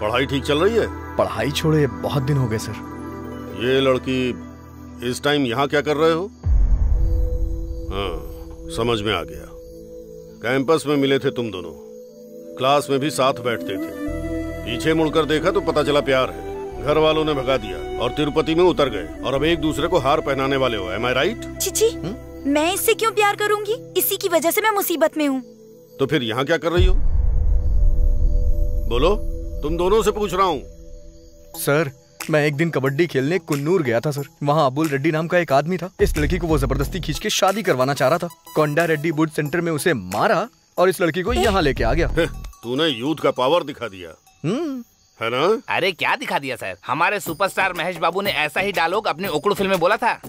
पढ़ाई ठीक चल रही है? पढ़ाई छोड़े बहुत दिन हो गए सर। ये लड़की इस टाइम यहाँ क्या कर रहे हो? हाँ, समझ में आ गया। कैंपस में मिले थे तुम दोनों, क्लास में भी साथ बैठते थे। पीछे मुड़कर देखा तो पता चला प्यार है। घर वालों ने भगा दिया और तिरुपति में उतर गए और अब एक दूसरे को हार पहनाने वाले हो। एम आई राइट? चिची, मैं इससे क्यों प्यार करूंगी? इसी की वजह से मैं मुसीबत में हूँ। तो फिर यहाँ क्या कर रही हो? बोलो, तुम दोनों से पूछ रहा हूँ। सर, मैं एक दिन कबड्डी खेलने कुन्नूर गया था सर। वहाँ अबुल रेड्डी नाम का एक आदमी था। इस लड़की को वो जबरदस्ती खींच के शादी करवाना चाह रहा था। कोंडा रेड्डी बूट सेंटर में उसे मारा और इस लड़की को यहाँ लेके आ गया। तूने यूथ का पावर दिखा दिया है ना? अरे क्या दिखा दिया सर, हमारे सुपरस्टार महेश बाबू ने ऐसा ही डायलॉग अपनी उकड़ू फिल्म में बोला था।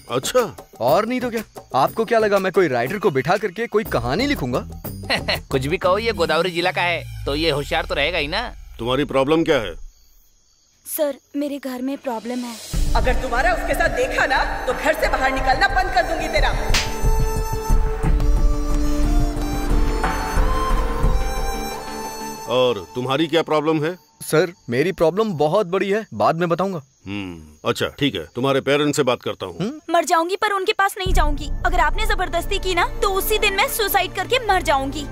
अच्छा, और नहीं तो क्या? आपको क्या लगा मैं कोई राइटर को बिठा करके कोई कहानी लिखूंगा? कुछ भी कहो, ये गोदावरी जिला का है तो ये होशियार तो रहेगा ही ना। तुम्हारी प्रॉब्लम क्या है? सर, मेरे घर में प्रॉब्लम है। अगर तुम्हारा उसके साथ देखा ना तो घर से बाहर निकलना बंद कर दूंगी तेरा। और तुम्हारी क्या प्रॉब्लम है? सर, मेरी प्रॉब्लम बहुत बड़ी है, बाद में बताऊंगा। अच्छा ठीक है, तुम्हारे पेरेंट्स से बात करता हूँ। मर जाऊंगी पर उनके पास नहीं जाऊंगी। अगर आपने जबरदस्ती की ना तो उसी दिन मैं सुसाइड करके मर जाऊंगी।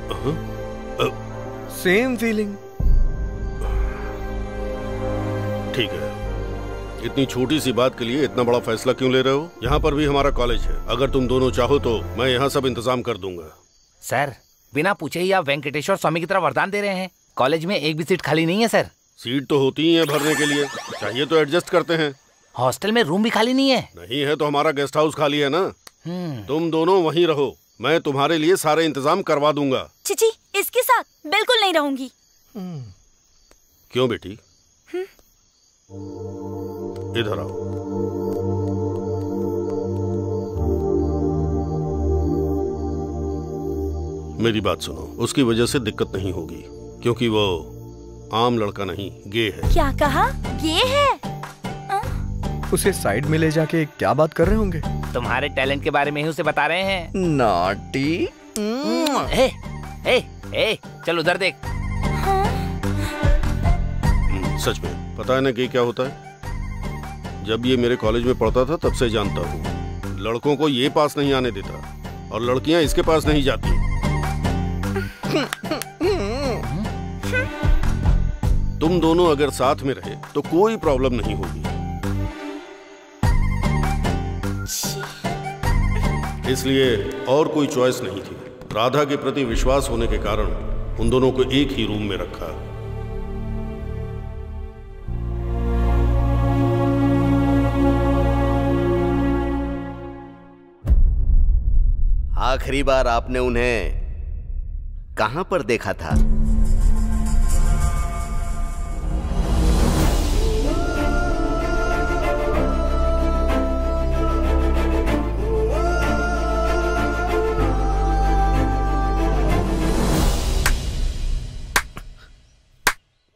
Same feeling. ठीक है, इतनी छोटी सी बात के लिए इतना बड़ा फैसला क्यों ले रहे हो? यहाँ पर भी हमारा कॉलेज है। अगर तुम दोनों चाहो तो मैं यहाँ सब इंतजाम कर दूंगा। सर, बिना पूछे ही आप वेंकटेश्वर स्वामी की तरह वरदान दे रहे हैं। कॉलेज में एक भी सीट खाली नहीं है सर। सीट तो होती ही है भरने के लिए, चाहिए तो एडजस्ट करते हैं। हॉस्टल में रूम भी खाली नहीं है? नहीं है तो हमारा गेस्ट हाउस खाली है ना। तुम दोनों वहीं रहो, मैं तुम्हारे लिए सारे इंतजाम करवा दूंगा। चिची, इसके साथ बिल्कुल नहीं रहूंगी। क्यों बेटी? इधर आओ। मेरी बात सुनो, उसकी वजह से दिक्कत नहीं होगी क्योंकि वो आम लड़का नहीं, गे है। क्या कहा? गे है? उसे साइड में ले जाके क्या बात कर रहे होंगे? तुम्हारे टैलेंट के बारे में ही उसे बता रहे हैं। नॉटी। ए, चल उधर देख। सच में पता है ना कि क्या होता है? जब ये मेरे कॉलेज में पढ़ता था तब से जानता हूँ, लड़कों को ये पास नहीं आने देता और लड़कियां इसके पास नहीं जाती। तुम दोनों अगर साथ में रहे तो कोई प्रॉब्लम नहीं होगी। इसलिए और कोई चॉइस नहीं थी। राधा के प्रति विश्वास होने के कारण उन दोनों को एक ही रूम में रखा। आखिरी बार आपने उन्हें कहां पर देखा था?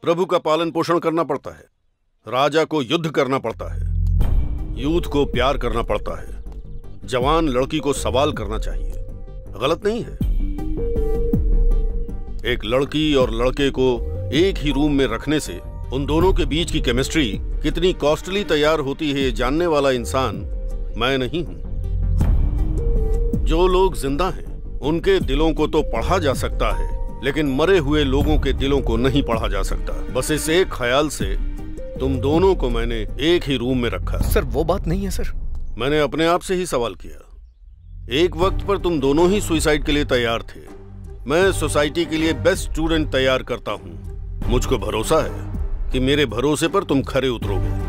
प्रभु का पालन पोषण करना पड़ता है, राजा को युद्ध करना पड़ता है, यूथ को प्यार करना पड़ता है, जवान लड़की को सवाल करना चाहिए। गलत नहीं है। एक लड़की और लड़के को एक ही रूम में रखने से उन दोनों के बीच की केमिस्ट्री कितनी कॉस्टली तैयार होती है ये जानने वाला इंसान मैं नहीं हूं। जो लोग जिंदा हैं उनके दिलों को तो पढ़ा जा सकता है, लेकिन मरे हुए लोगों के दिलों को नहीं पढ़ा जा सकता। बस इस एक ख्याल से तुम दोनों को मैंने एक ही रूम में रखा। सर वो बात नहीं है सर। मैंने अपने आप से ही सवाल किया। एक वक्त पर तुम दोनों ही सुसाइड के लिए तैयार थे। मैं सोसाइटी के लिए बेस्ट स्टूडेंट तैयार करता हूँ। मुझको भरोसा है कि मेरे भरोसे पर तुम खरे उतरोगे।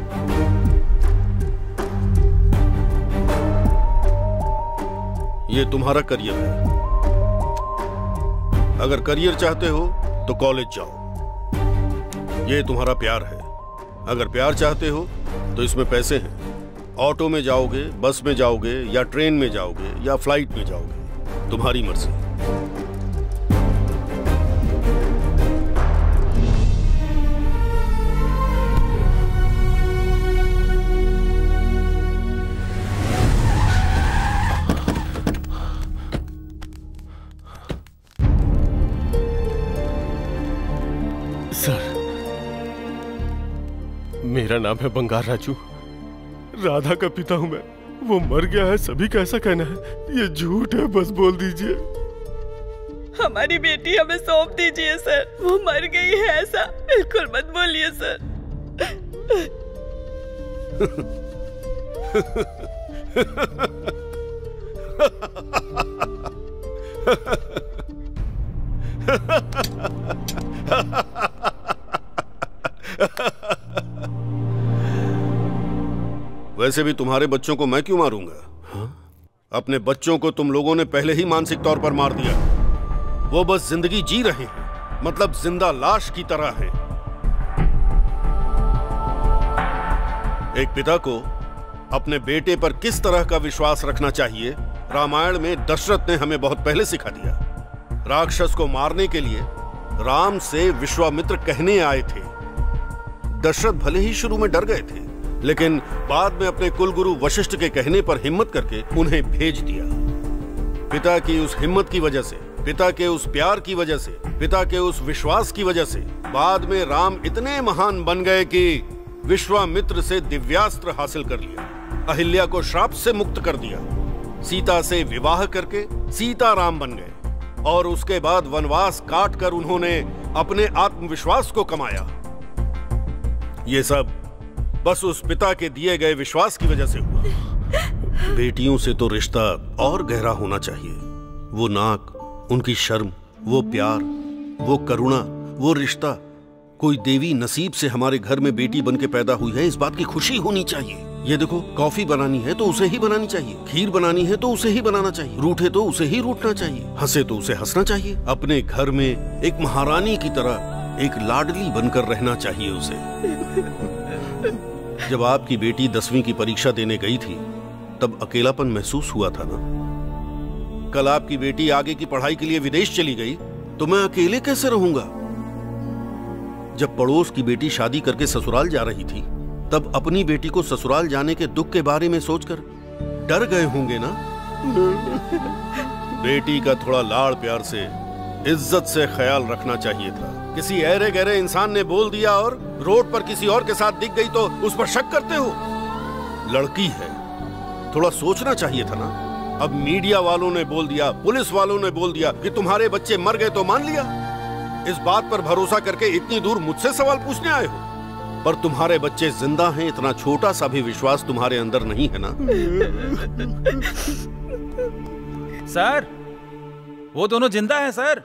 ये तुम्हारा करियर है। अगर करियर चाहते हो तो कॉलेज जाओ। ये तुम्हारा प्यार है। अगर प्यार चाहते हो तो इसमें पैसे हैं। ऑटो में जाओगे, बस में जाओगे, या ट्रेन में जाओगे, या फ्लाइट में जाओगे, तुम्हारी मर्जी। सर, मेरा नाम है बंगार राजू। राधा का पिता हूं मैं। वो मर गया है, सभी का ऐसा कहना है। ये झूठ है, बस बोल दीजिए। हमारी बेटी हमें सौंप दीजिए सर। वो मर गई है, ऐसा बिल्कुल मत बोलिए सर। वैसे भी तुम्हारे बच्चों को मैं क्यों मारूंगा? हाँ? अपने बच्चों को तुम लोगों ने पहले ही मानसिक तौर पर मार दिया। वो बस जिंदगी जी रहे हैं, मतलब जिंदा लाश की तरह हैं। एक पिता को अपने बेटे पर किस तरह का विश्वास रखना चाहिए, रामायण में दशरथ ने हमें बहुत पहले सिखा दिया। राक्षस को मारने के लिए राम से विश्वामित्र कहने आए थे। दशरथ भले ही शुरू में डर गए थे, लेकिन बाद में अपने कुलगुरु वशिष्ठ के कहने पर हिम्मत करके उन्हें भेज दिया। पिता की उस हिम्मत की वजह से, पिता के उस प्यार की वजह से, पिता के उस विश्वास की वजह से बाद में राम इतने महान बन गए कि विश्वामित्र से दिव्यास्त्र हासिल कर लिया, अहिल्या को श्राप से मुक्त कर दिया, सीता से विवाह करके सीता राम बन गए, और उसके बाद वनवास काट कर उन्होंने अपने आत्मविश्वास को कमाया। ये सब बस उस पिता के दिए गए विश्वास की वजह से हुआ। बेटियों से तो रिश्ता और गहरा होना चाहिए। वो नाक, उनकी शर्म, वो प्यार, वो करुणा, वो रिश्ता। कोई देवी नसीब से हमारे घर में बेटी बन के पैदा हुई है, इस बात की खुशी होनी चाहिए। ये देखो, कॉफी बनानी है तो उसे ही बनानी चाहिए, खीर बनानी है तो उसे ही बनाना चाहिए, रूठे तो उसे ही रूठना चाहिए, हंसे तो उसे हंसना चाहिए। अपने घर में एक महारानी की तरह, एक लाडली बनकर रहना चाहिए उसे। जब आपकी बेटी 10वीं की परीक्षा देने गई थी, तब अकेलापन महसूस हुआ था ना? कल आपकी बेटी आगे की पढ़ाई के लिए विदेश चली गई तो मैं अकेले कैसे रहूंगा? जब पड़ोस की बेटी शादी करके ससुराल जा रही थी, तब अपनी बेटी को ससुराल जाने के दुख के बारे में सोचकर डर गए होंगे ना? बेटी का थोड़ा लाड़ प्यार से, इज्जत से ख्याल रखना चाहिए था। किसी ऐरे गहरे इंसान ने बोल दिया और रोड पर किसी और के साथ दिख गई तो उस पर शक करते हो? लड़की है, थोड़ा सोचना चाहिए था ना? अब मीडिया वालों ने बोल दिया, पुलिस वालों ने बोल दिया कि तुम्हारे बच्चे मर गए तो मान लिया। इस बात पर भरोसा करके इतनी दूर मुझसे सवाल पूछने आए हो, पर तुम्हारे बच्चे जिंदा हैं, इतना छोटा सा भी विश्वास तुम्हारे अंदर नहीं है ना? सर, वो दोनों जिंदा हैं सर।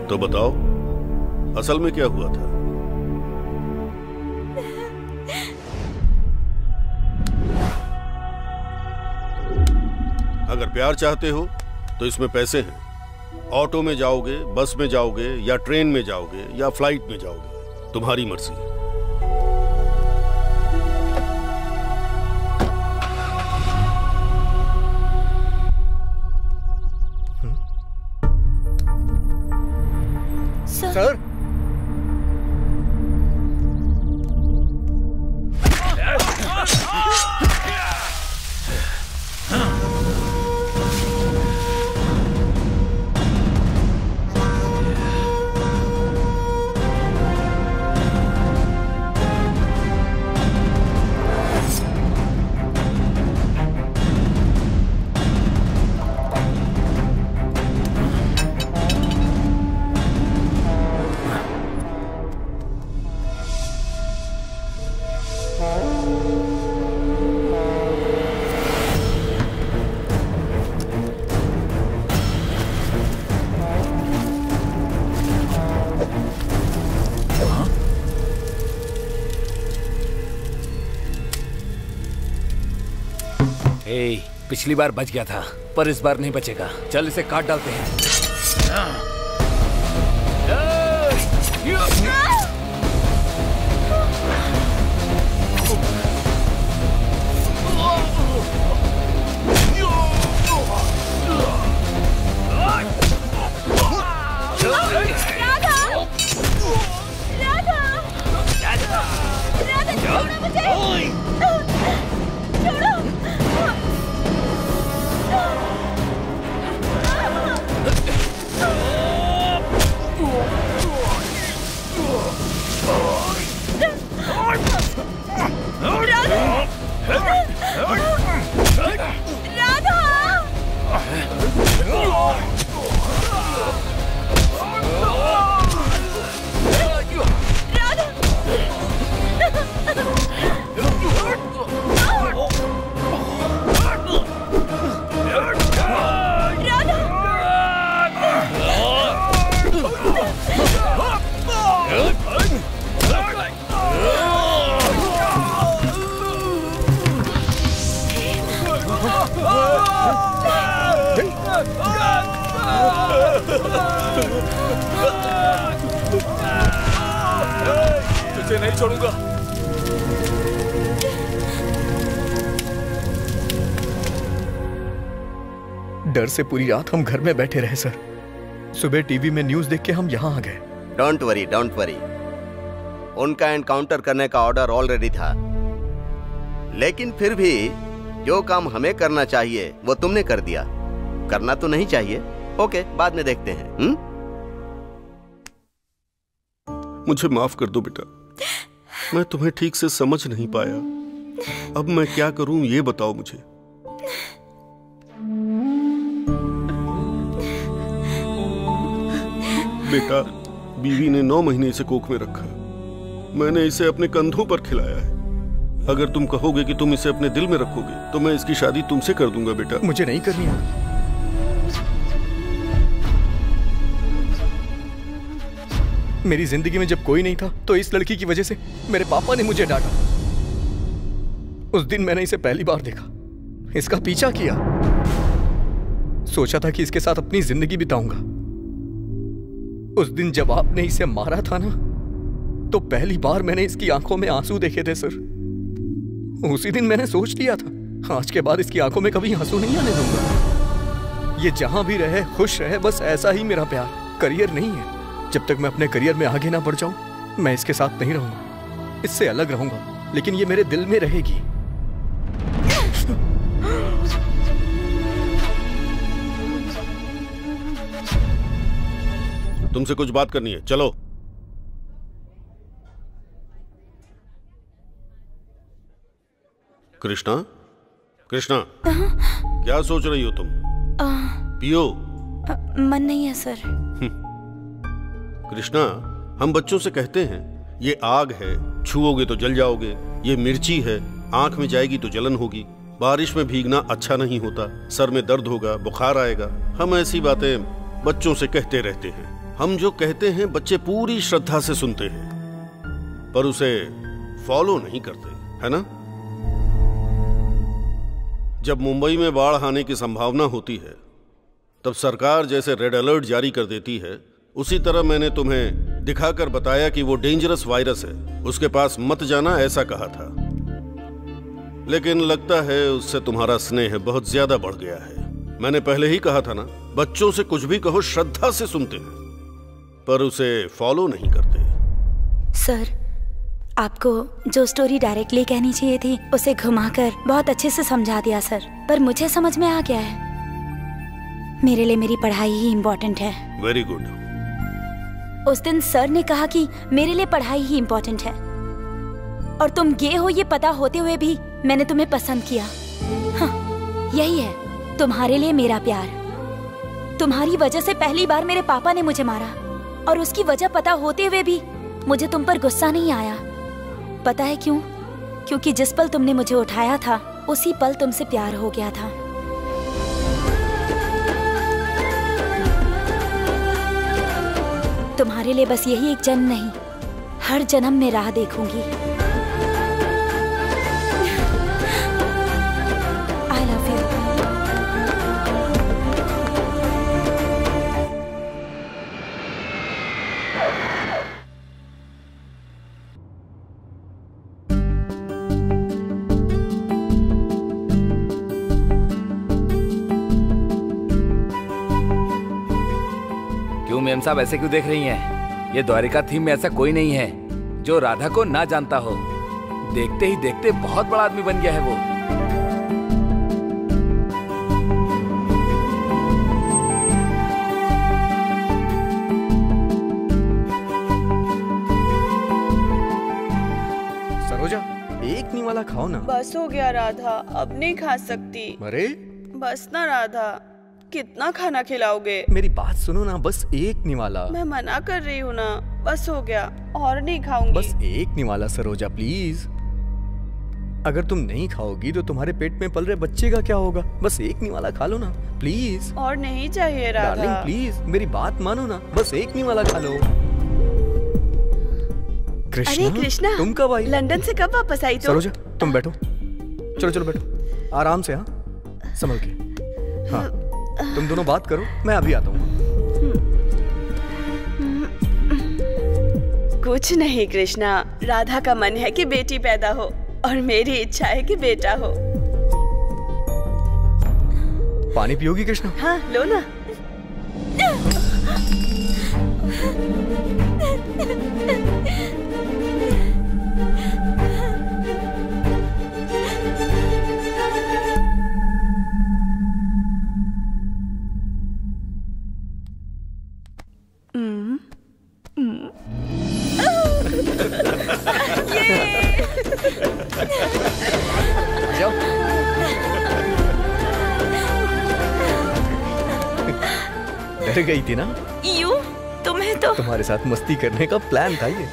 तो बताओ, असल में क्या हुआ था? अगर प्यार चाहते हो तो इसमें पैसे हैं, ऑटो में जाओगे, बस में जाओगे या ट्रेन में जाओगे या फ्लाइट में जाओगे, तुम्हारी मर्जी। सर पिछली बार बच गया था, पर इस बार नहीं बचेगा। चल इसे काट डालते हैं। तुझे नहीं छोड़ूंगा। डर से पूरी रात हम घर में बैठे रहे सर। सुबह टीवी में न्यूज़ देख के हम यहाँ आ गए। Don't worry, don't worry. उनका एनकाउंटर करने का ऑर्डर ऑलरेडी था, लेकिन फिर भी जो काम हमें करना चाहिए वो तुमने कर दिया। करना तो नहीं चाहिए। ओके, बाद में देखते हैं। मुझे माफ कर दो बेटा, मैं तुम्हें ठीक से समझ नहीं पाया। अब मैं क्या करूं ये बताओ मुझे। बेटा, बीवी ने 9 महीने इसे कोख में रखा। मैंने इसे अपने कंधों पर खिलाया है। अगर तुम कहोगे कि तुम इसे अपने दिल में रखोगे तो मैं इसकी शादी तुमसे कर दूंगा बेटा। मुझे नहीं करनी है। मेरी जिंदगी में जब कोई नहीं था तो इस लड़की की वजह से मेरे पापा ने मुझे डांटा। उस दिन मैंने इसे पहली बार देखा, इसका पीछा किया, सोचा था कि इसके साथ अपनी जिंदगी बिताऊंगा। उस दिन जब आपने इसे मारा था ना, तो पहली बार मैंने इसकी आंखों में आंसू देखे थे सर। उसी दिन मैंने सोच लिया था आज के बाद इसकी आंखों में कभी आंसू नहीं आने दूंगा। ये जहां भी रहे खुश रहे, बस ऐसा ही मेरा प्यार। करियर नहीं है। जब तक मैं अपने करियर में आगे ना बढ़ जाऊं मैं इसके साथ नहीं रहूंगा, इससे अलग रहूंगा, लेकिन ये मेरे दिल में रहेगी। तुमसे कुछ बात करनी है, चलो। कृष्णा, कृष्णा, क्या सोच रही हो तुम? पियो। मन नहीं है सर। कृष्णा, हम बच्चों से कहते हैं ये आग है, छुओगे तो जल जाओगे। ये मिर्ची है, आंख में जाएगी तो जलन होगी। बारिश में भीगना अच्छा नहीं होता, सर में दर्द होगा, बुखार आएगा। हम ऐसी बातें बच्चों से कहते रहते हैं। हम जो कहते हैं बच्चे पूरी श्रद्धा से सुनते हैं, पर उसे फॉलो नहीं करते, है ना? जब मुंबई में बाढ़ आने की संभावना होती है तब सरकार जैसे रेड अलर्ट जारी कर देती है, उसी तरह मैंने तुम्हें दिखाकर बताया कि वो डेंजरस वायरस है, उसके पास मत जाना, ऐसा कहा था। लेकिन लगता है उससे तुम्हारा स्नेह बहुत ज्यादा बढ़ गया है। मैंने पहले ही कहा था ना, बच्चों से कुछ भी कहो श्रद्धा से सुनते हैं, पर उसे फॉलो नहीं करते। सर, आपको जो स्टोरी डायरेक्टली कहनी चाहिए थी उसे घुमाकर बहुत अच्छे से समझा दिया सर। पर मुझे समझ में आ गया है, मेरे लिए मेरी पढ़ाई ही इम्पोर्टेंट है। Very good. उस दिन सर ने कहा कि मेरे लिए पढ़ाई ही इम्पोर्टेंट है, और तुम गे हो ये पता होते हुए भी मैंने तुम्हें पसंद किया। हाँ, यही है तुम्हारे लिए मेरा प्यार। तुम्हारी वजह से पहली बार मेरे पापा ने मुझे मारा, और उसकी वजह पता होते हुए भी मुझे तुम पर गुस्सा नहीं आया। पता है क्यों? क्योंकि जिस पल तुमने मुझे उठाया था उसी पल तुमसे प्यार हो गया था। तुम्हारे लिए बस यही एक जन्म नहीं, हर जन्म में राह देखूंगी। I love you. क्यों मेम साहब ऐसे क्यों देख रही हैं? ये द्वारिका थीम में ऐसा कोई नहीं है जो राधा को ना जानता हो। देखते ही देखते बहुत बड़ा आदमी बन गया है वो। सरोजा, एक निवाला खाओ ना। बस हो गया राधा, अब नहीं खा सकती। अरे बस ना राधा, कितना खाना खिलाओगे? मेरी बात सुनो ना, बस एक निवाला। मैं मना कर रही हूँ ना, बस हो गया, और नहीं खाऊंगी। बस एक निवाला सरोजा, प्लीज। अगर तुम नहीं खाओगी तो तुम्हारे पेट में पल रहे बच्चे का क्या होगा? बस एक निवाला खा लो ना, प्लीज। और नहीं चाहिए राधा। डार्लिंग प्लीज, मेरी बात मानो ना, बस एक निवाला खा लो। कृष्णा, अरे कृष्णा, तुम कब आई? लंदन से कब वापस आई? तो सरोजा तुम बैठो, चलो चलो बैठो, आराम से। हाँ, संभल के। हाँ, तुम दोनों बात करो, मैं अभी आता हूँ। कुछ नहीं कृष्णा, राधा का मन है कि बेटी पैदा हो, और मेरी इच्छा है कि बेटा हो। पानी पियोगी कृष्णा? हाँ, लो ना। डर गई थी ना? यूं? तुम्हें तो तुम्हारे साथ मस्ती करने का प्लान था ये।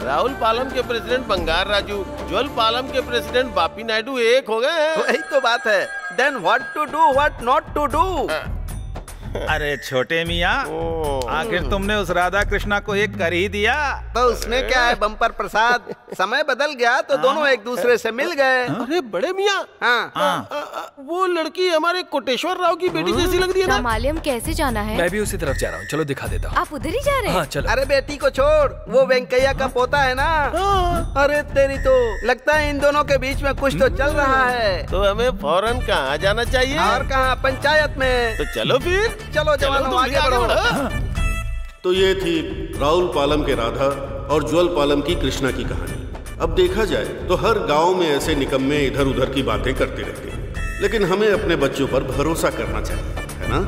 राहुल पालम के प्रेसिडेंट बंगार राजू, ज्वल पालम के प्रेसिडेंट बापी नायडू एक हो गए हैं। वही तो बात है। Then what to do, what not to do. अरे छोटे मियाँ, आखिर तुमने उस राधा कृष्णा को एक कर ही दिया। तो उसमें क्या है बम्पर प्रसाद, समय बदल गया तो दोनों एक दूसरे से मिल गए। अरे बड़े मियाँ, वो लड़की हमारे कोटेश्वर राव की बेटी जैसी लग रही है ना? मालूम कैसे जाना है? मैं भी उसी तरफ जा रहा हूँ, चलो दिखा देता हूँ। आप उधर ही जा रहे हैं? हाँ, चलो। अरे बेटी को छोड़, वो वेंकैया का पोता है ना। अरे तेरी तो, लगता है इन दोनों के बीच में कुछ तो चल रहा है। तो हमें फौरन कहाँ जाना चाहिए? और कहाँ, पंचायत में। तो चलो फिर, चलो जवानों, आगे बढ़ो। तो ये थी राहुल पालम के राधा और ज्वल पालम की कृष्णा की कहानी। अब देखा जाए तो हर गांव में ऐसे निकम्मे इधर उधर की बातें करते रहते हैं, लेकिन हमें अपने बच्चों पर भरोसा करना चाहिए, है ना?